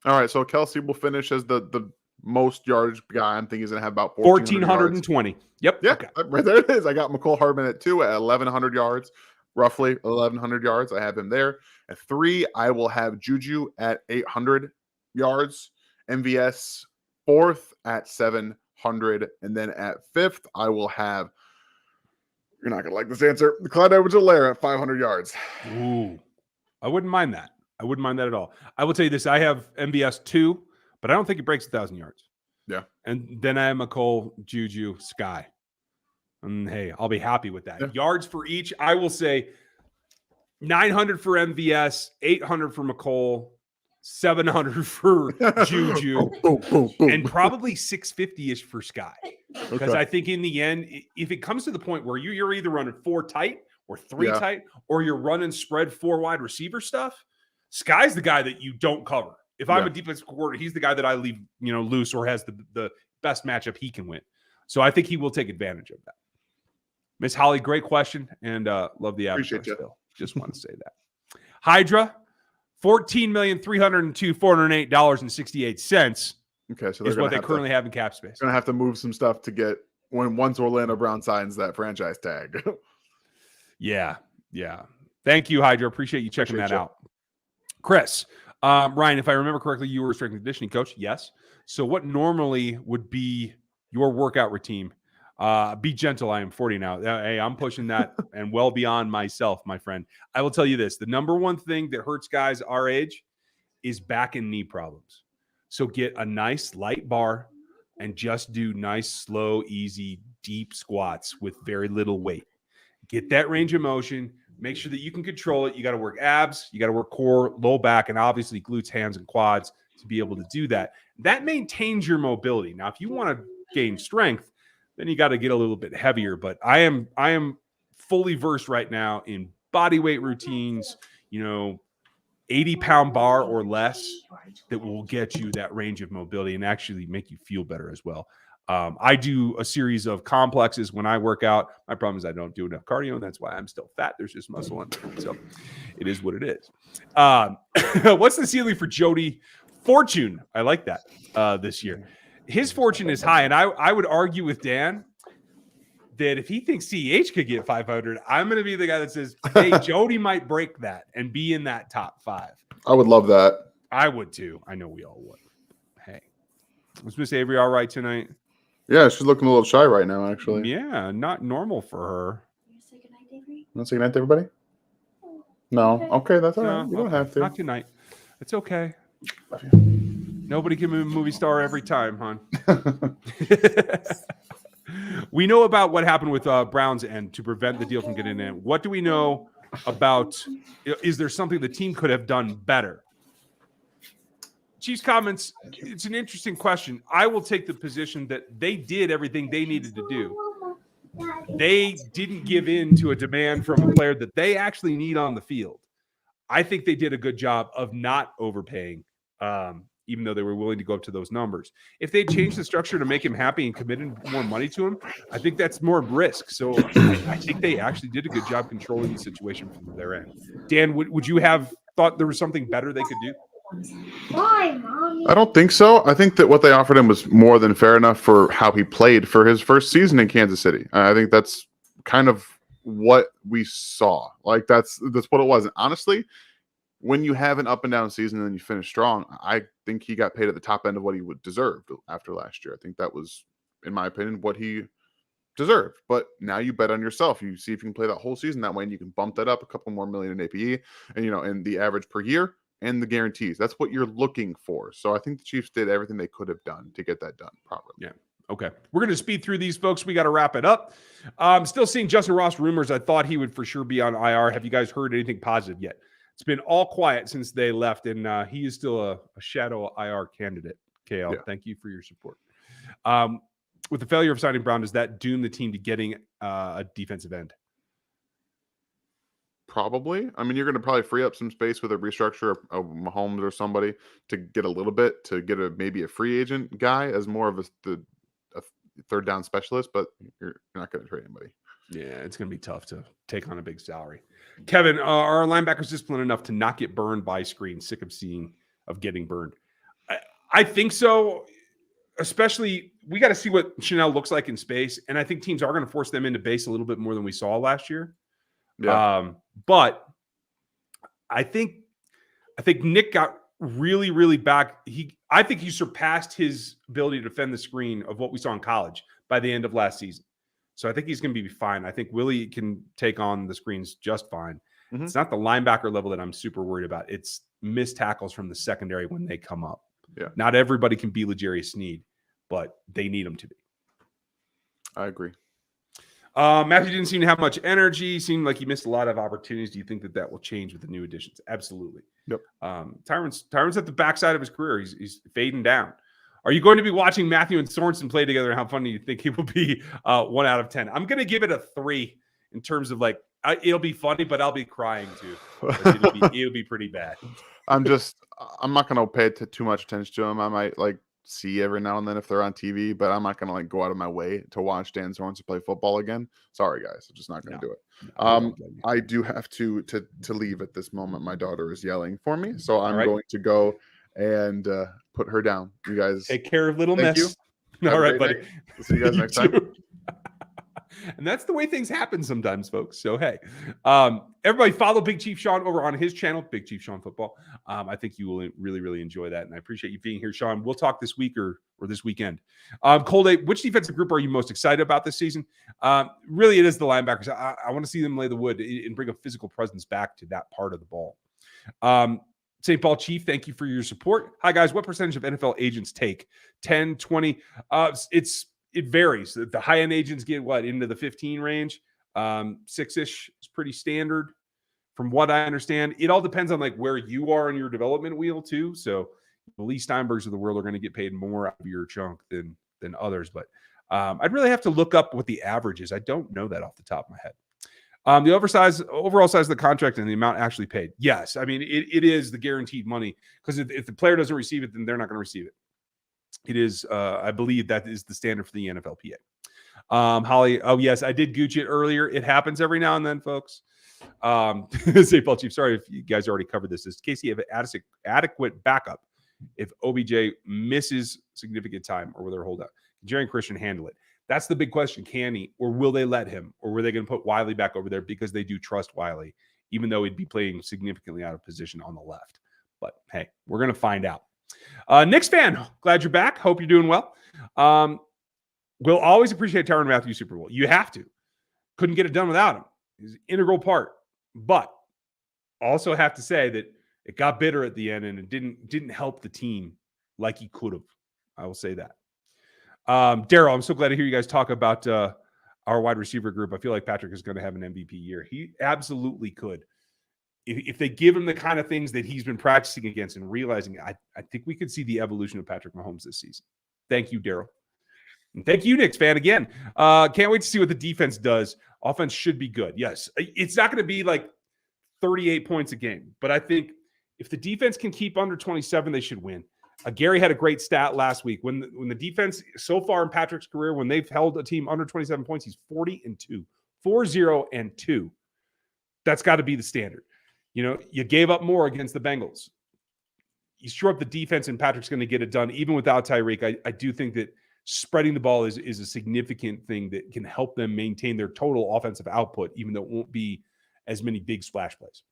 All right, so Kelce will finish as the most yardage guy. I'm thinking he's going to have about 1,420. Yep. Yeah, okay. right there it is. I got McCole Hardman at 2 at 1,100 yards, roughly 1,100 yards. I have him there. At 3, I will have Juju at 800 yards. MVS 4th at 700. And then at 5th, I will have, you're not going to like this answer, Clyde Edwards-Helaire at 500 yards. Ooh, I wouldn't mind that. I wouldn't mind that at all. I will tell you this. I have MVS 2, but I don't think he breaks 1,000 yards. Yeah. And then I have McCole, Juju, Sky. And hey, I'll be happy with that. Yeah. Yards for each, I will say 900 for MVS, 800 for McCole, 700 for Juju, and probably 650-ish for Sky. Because I think in the end, if it comes to the point where you're either running 4 tight or 3 tight, or you're running spread 4 wide receiver stuff, Sky's the guy that you don't cover. If I'm a defensive coordinator, he's the guy that I leave, loose or has the best matchup he can win. So I think he will take advantage of that. Miss Holly, great question, and love the avatar still. Just want to say that. Hydra, $14,302,408.68. Okay, so is what they currently have in cap space. Going to have to move some stuff to get once Orlando Brown signs that franchise tag. Yeah. Thank you, Hydra. Appreciate you checking that out. Chris, Ryan, if I remember correctly, you were a strength and conditioning coach. Yes. So what normally would be your workout routine? Be gentle. I am 40 now. Hey, I'm pushing that and well beyond myself, my friend. I will tell you this. The number one thing that hurts guys our age is back and knee problems. So get a nice light bar and just do nice, slow, easy, deep squats with very little weight. Get that range of motion. Make sure that you can control it. You got to work abs. You got to work core, low back, and obviously glutes, hands, and quads to be able to do that. That maintains your mobility. Now, if you want to gain strength, then you got to get a little bit heavier. But I am fully versed right now in body weight routines, 80-pound bar or less that will get you that range of mobility and actually make you feel better as well. I do a series of complexes when I work out. My problem is I don't do enough cardio, and that's why I'm still fat. There's just muscle under it. So it is what it is. What's the ceiling for Jody Fortune? I like that this year. His fortune is high, and I would argue with Dan that if he thinks CEH could get 500, I'm going to be the guy that says, hey, Jody might break that and be in that top 5. I would love that. I would too. I know we all would. Hey, was Miss Avery all right tonight? Yeah, she's looking a little shy right now, actually. Yeah, not normal for her. You say goodnight, Avery? Want to say goodnight to everybody? No. Okay, that's all right. You don't have to. Not tonight. It's okay. Nobody can be a movie star every time, hon. We know about what happened with Brown's end to prevent the deal from getting in. What do we know about? Is there something the team could have done better? Chiefs comments, it's an interesting question. I will take the position that they did everything they needed to do. They didn't give in to a demand from a player that they actually need on the field. I think they did a good job of not overpaying, even though they were willing to go up to those numbers. If they changed the structure to make him happy and committed more money to him, I think that's more risk. So I think they actually did a good job controlling the situation from their end. Dan, would you have thought there was something better they could do? Why, Mommy? I don't think so. I think that what they offered him was more than fair enough for how he played for his first season in Kansas City. I think that's kind of what we saw. Like that's what it was. And honestly, when you have an up and down season and then you finish strong, I think he got paid at the top end of what he would deserve after last year. I think that was, in my opinion, what he deserved. But now you bet on yourself. You see if you can play that whole season that way, and you can bump that up a couple more million in APE, and and the average per year. And the guarantees. That's what you're looking for. So I think the Chiefs did everything they could have done to get that done properly. Yeah. Okay. We're going to speed through these, folks. We got to wrap it up. Still seeing Justin Ross rumors. I thought he would for sure be on IR. Have you guys heard anything positive yet? It's been all quiet since they left, and he is still a shadow IR candidate. KL, Thank you for your support. With the failure of signing Brown, does that doom the team to getting a defensive end? Probably. I mean, you're going to probably free up some space with a restructure of Mahomes or somebody to get a little bit, to get maybe a free agent guy as more of the third down specialist, but you're not going to trade anybody. Yeah, it's going to be tough to take on a big salary. Kevin, are our linebackers disciplined enough to not get burned by screens? Sick of getting burned. I think so. Especially, we got to see what Chanel looks like in space, and I think teams are going to force them into base a little bit more than we saw last year. Yeah. But I think Nick got really, really back. I think he surpassed his ability to defend the screen of what we saw in college by the end of last season. So I think he's going to be fine. I think Willie can take on the screens just fine. Mhm. It's not the linebacker level that I'm super worried about. It's missed tackles from the secondary when they come up. Yeah. Not everybody can be L'Jarius Sneed, but they need them to be. I agree. Matthew didn't seem to have much energy. Seemed like he missed a lot of opportunities. Do you think that will change with the new additions? Absolutely. Yep. Tyrann's at the backside of his career. He's fading down. Are you going to be watching Mathieu and Sorensen play together? And how funny you think it will be? 1 out of 10. I'm going to give it a 3 in terms of like it'll be funny, but I'll be crying too. It'll be pretty bad. I'm not going to pay too much attention to them. I might like see every now and then if they're on TV, but I'm not going to like go out of my way to watch Dan Sorensen play football again. Sorry, guys. I'm just not going to do it. I do have to leave at this moment. My daughter is yelling for me, so I'm going to go and put her down. You guys take care of little Thank miss. You. All right, buddy. See you guys next time. And that's the way things happen sometimes, folks. So, hey, everybody follow Big Chief Sean over on his channel, Big Chief Sean Football. I think you will really, really enjoy that. And I appreciate you being here, Sean. We'll talk this week or this weekend. Cold Eight, which defensive group are you most excited about this season? Really, it is the linebackers. I want to see them lay the wood and bring a physical presence back to that part of the ball. St. Paul Chief, thank you for your support. Hi, guys. What percentage of NFL agents take? 10, 20? It varies. The high-end agents get into the 15 range. 6-ish is pretty standard from what I understand. It all depends on like where you are in your development wheel too. So the Lee Steinbergs of the world are going to get paid more out of your chunk than others. But I'd really have to look up what the average is. I don't know that off the top of my head. The overall size of the contract and the amount actually paid. Yes. I mean, it is the guaranteed money because if the player doesn't receive it, then they're not going to receive it. It is, I believe that is the standard for the NFLPA. Holly, oh yes, I did Gooch it earlier. It happens every now and then, folks. St. Paul Chief, sorry if you guys already covered this. Does Casey have an adequate backup if OBJ misses significant time or will there hold out? Can Jerry and Christian handle it? That's the big question. Can he, or will they let him, or were they going to put Wiley back over there because they do trust Wiley, even though he'd be playing significantly out of position on the left? But hey, we're going to find out. Knicks fan, glad you're back. Hope you're doing well. We'll always appreciate Tyrann Mathieu Super Bowl. You have to. Couldn't get it done without him. He's an integral part. But also have to say that it got bitter at the end and it didn't help the team like he could have. I will say that. Daryl, I'm so glad to hear you guys talk about our wide receiver group. I feel like Patrick is going to have an MVP year. He absolutely could. If they give him the kind of things that he's been practicing against and realizing, I think we could see the evolution of Patrick Mahomes this season. Thank you, Daryl. And thank you, Knicks fan, again. Can't wait to see what the defense does. Offense should be good. Yes, it's not going to be like 38 points a game, but I think if the defense can keep under 27, they should win. Gary had a great stat last week. When the defense, so far in Patrick's career, when they've held a team under 27 points, he's 40-2. 4-0-2. That's got to be the standard. You know, you gave up more against the Bengals. You shore up the defense, and Patrick's going to get it done, even without Tyreek. I do think that spreading the ball is a significant thing that can help them maintain their total offensive output, even though it won't be as many big splash plays.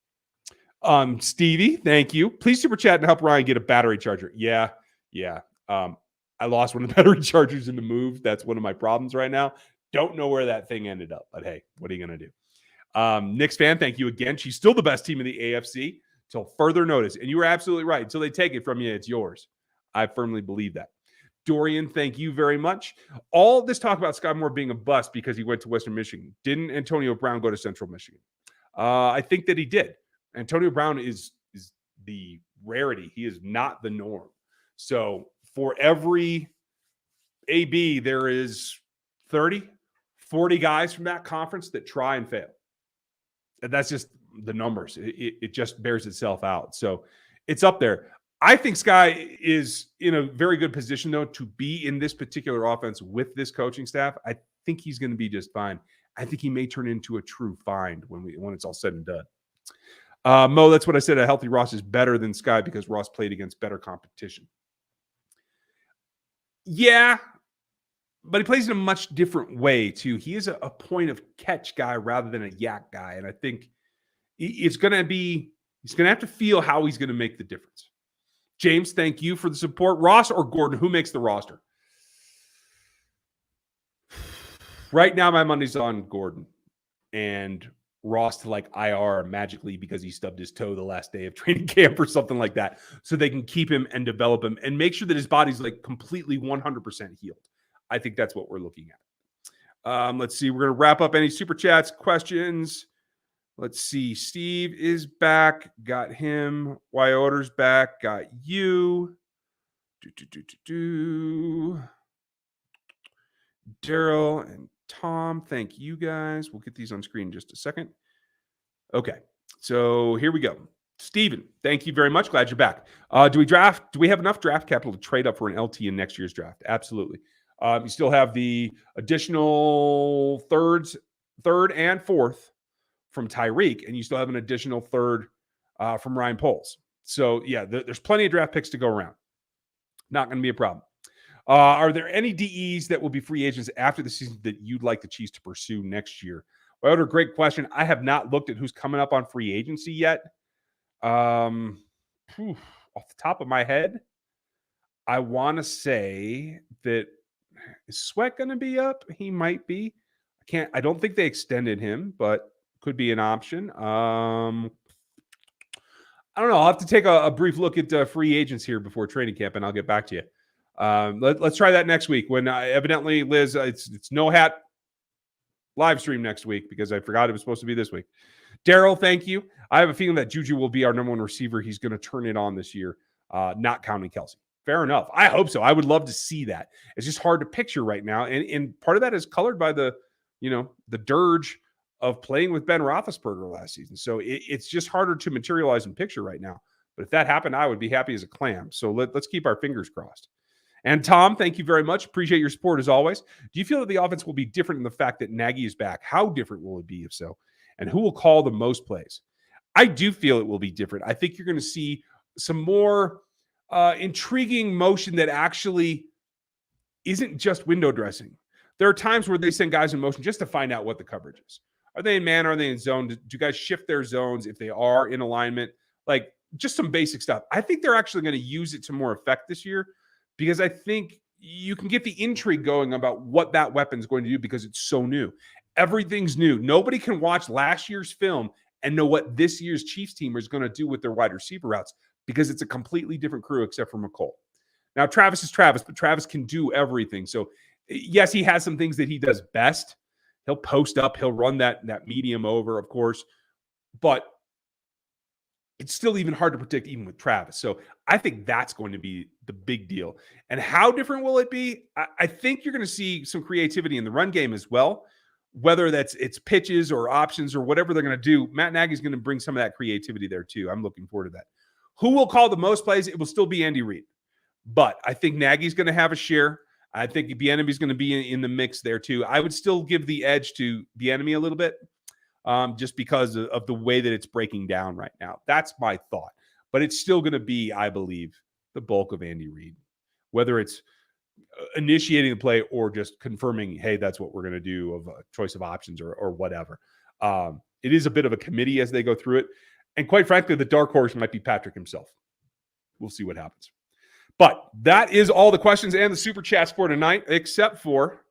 Stevie, thank you. Please super chat and help Ryan get a battery charger. Yeah. I lost one of the battery chargers in the move. That's one of my problems right now. Don't know where that thing ended up, but hey, what are you going to do? Knicks fan, thank you again. She's still the best team in the AFC till further notice. And you were absolutely right. Until they take it from you, it's yours. I firmly believe that. Dorian, thank you very much. All this talk about Sky Moore being a bust because he went to Western Michigan. Didn't Antonio Brown go to Central Michigan? I think that he did. Antonio Brown is the rarity. He is not the norm. So for every AB, there is 30, 40 guys from that conference that try and fail. And that's just the numbers. It just bears itself out. So it's up there. I think Sky is in a very good position, though, to be in this particular offense with this coaching staff. I think he's going to be just fine. I think he may turn into a true find when it's all said and done. Mo, that's what I said. A healthy Ross is better than Sky because Ross played against better competition. Yeah, but he plays in a much different way, too. He is a point of catch guy rather than a yak guy. And I think he's going to have to feel how he's going to make the difference. James, thank you for the support. Ross or Gordon, who makes the roster? Right now, my money's on Gordon and Ross to like IR magically because he stubbed his toe the last day of training camp or something like that. So they can keep him and develop him and make sure that his body's like completely 100% healed. I think that's what we're looking at. Let's see. We're going to wrap up any super chats, questions. Let's see. Steve is back. Got him. Wyoder's back. Got you. Daryl and Tom, thank you guys. We'll get these on screen in just a second. Okay. So here we go. Steven, thank you very much. Glad you're back. Do we have enough draft capital to trade up for an LT in next year's draft? Absolutely. You still have the additional third and fourth from Tyreek, and you still have an additional third from Ryan Poles. So, yeah, there's plenty of draft picks to go around. Not going to be a problem. Are there any DEs that will be free agents after the season that you'd like the Chiefs to pursue next year? Well, great question. I have not looked at who's coming up on free agency yet. Off the top of my head, I want to say that is Sweat going to be up? He might be. I don't think they extended him, but could be an option. I don't know. I'll have to take a brief look at free agents here before training camp, and I'll get back to you. Let's try that next week when evidently, Liz, it's no hat live stream next week because I forgot it was supposed to be this week. Daryl, thank you. I have a feeling that Juju will be our number one receiver. He's going to turn it on this year, not counting Kelce. Fair enough. I hope so. I would love to see that. It's just hard to picture right now. And part of that is colored by the dirge of playing with Ben Roethlisberger last season. So it's just harder to materialize in picture right now. But if that happened, I would be happy as a clam. So let's keep our fingers crossed. And Tom, thank you very much. Appreciate your support as always. Do you feel that the offense will be different in the fact that Nagy is back? How different will it be if so? And who will call the most plays? I do feel it will be different. I think you're going to see some more intriguing motion that actually isn't just window dressing. There are times where they send guys in motion just to find out what the coverage is. Are they in man? Are they in zone? Do guys shift their zones if they are in alignment? Like just some basic stuff. I think they're actually going to use it to more effect this year because I think you can get the intrigue going about what that weapon is going to do because it's so new. Everything's new. Nobody can watch last year's film and know what this year's Chiefs team is going to do with their wide receiver routes because it's a completely different crew except for McCole. Now, Travis is Travis, but Travis can do everything. So, yes, he has some things that he does best. He'll post up. He'll run that medium over, of course. But it's still even hard to predict even with Travis. So I think that's going to be the big deal. And how different will it be? I think you're going to see some creativity in the run game as well, whether it's pitches or options or whatever they're going to do. Matt Nagy's going to bring some of that creativity there too. I'm looking forward to that. Who will call the most plays? It will still be Andy Reid. But I think Nagy's going to have a share. I think Bieniemy's going to be in the mix there too. I would still give the edge to Bieniemy a little bit just because of the way that it's breaking down right now. That's my thought. But it's still going to be, I believe, the bulk of Andy Reid, whether it's initiating the play or just confirming, hey, that's what we're going to do of a choice of options or whatever. It is a bit of a committee as they go through it. And quite frankly, the dark horse might be Patrick himself. We'll see what happens. But that is all the questions and the super chats for tonight, except for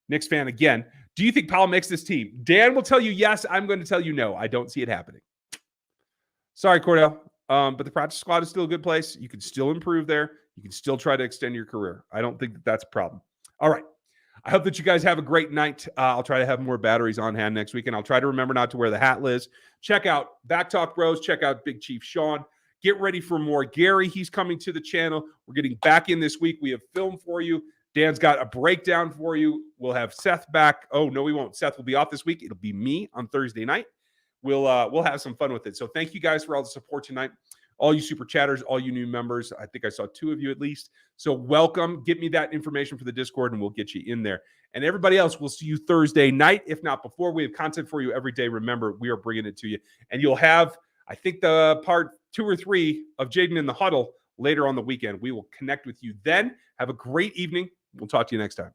Knicks fan again. Do you think Powell makes this team? Dan will tell you yes. I'm going to tell you no. I don't see it happening. Sorry, Cordell. But the practice squad is still a good place. You can still improve there. You can still try to extend your career. I don't think that's a problem. All right. I hope that you guys have a great night. I'll try to have more batteries on hand next week, and I'll try to remember not to wear the hat, Liz. Check out Back Talk Bros. Check out Big Chief Sean. Get ready for more Gary. He's coming to the channel. We're getting back in this week. We have film for you. Dan's got a breakdown for you. We'll have Seth back. Oh, no, we won't. Seth will be off this week. It'll be me on Thursday night. We'll have some fun with it. So thank you guys for all the support tonight. all you super chatters, all you new members. I think I saw 2 of you at least. So welcome. Get me that information for the Discord and we'll get you in there. And everybody else, we'll see you Thursday night, if not before. We have content for you every day. Remember, we are bringing it to you. And you'll have, I think, the part 2 or 3 of Jaden in the Huddle later on the weekend. We will connect with you then. Have a great evening. We'll talk to you next time.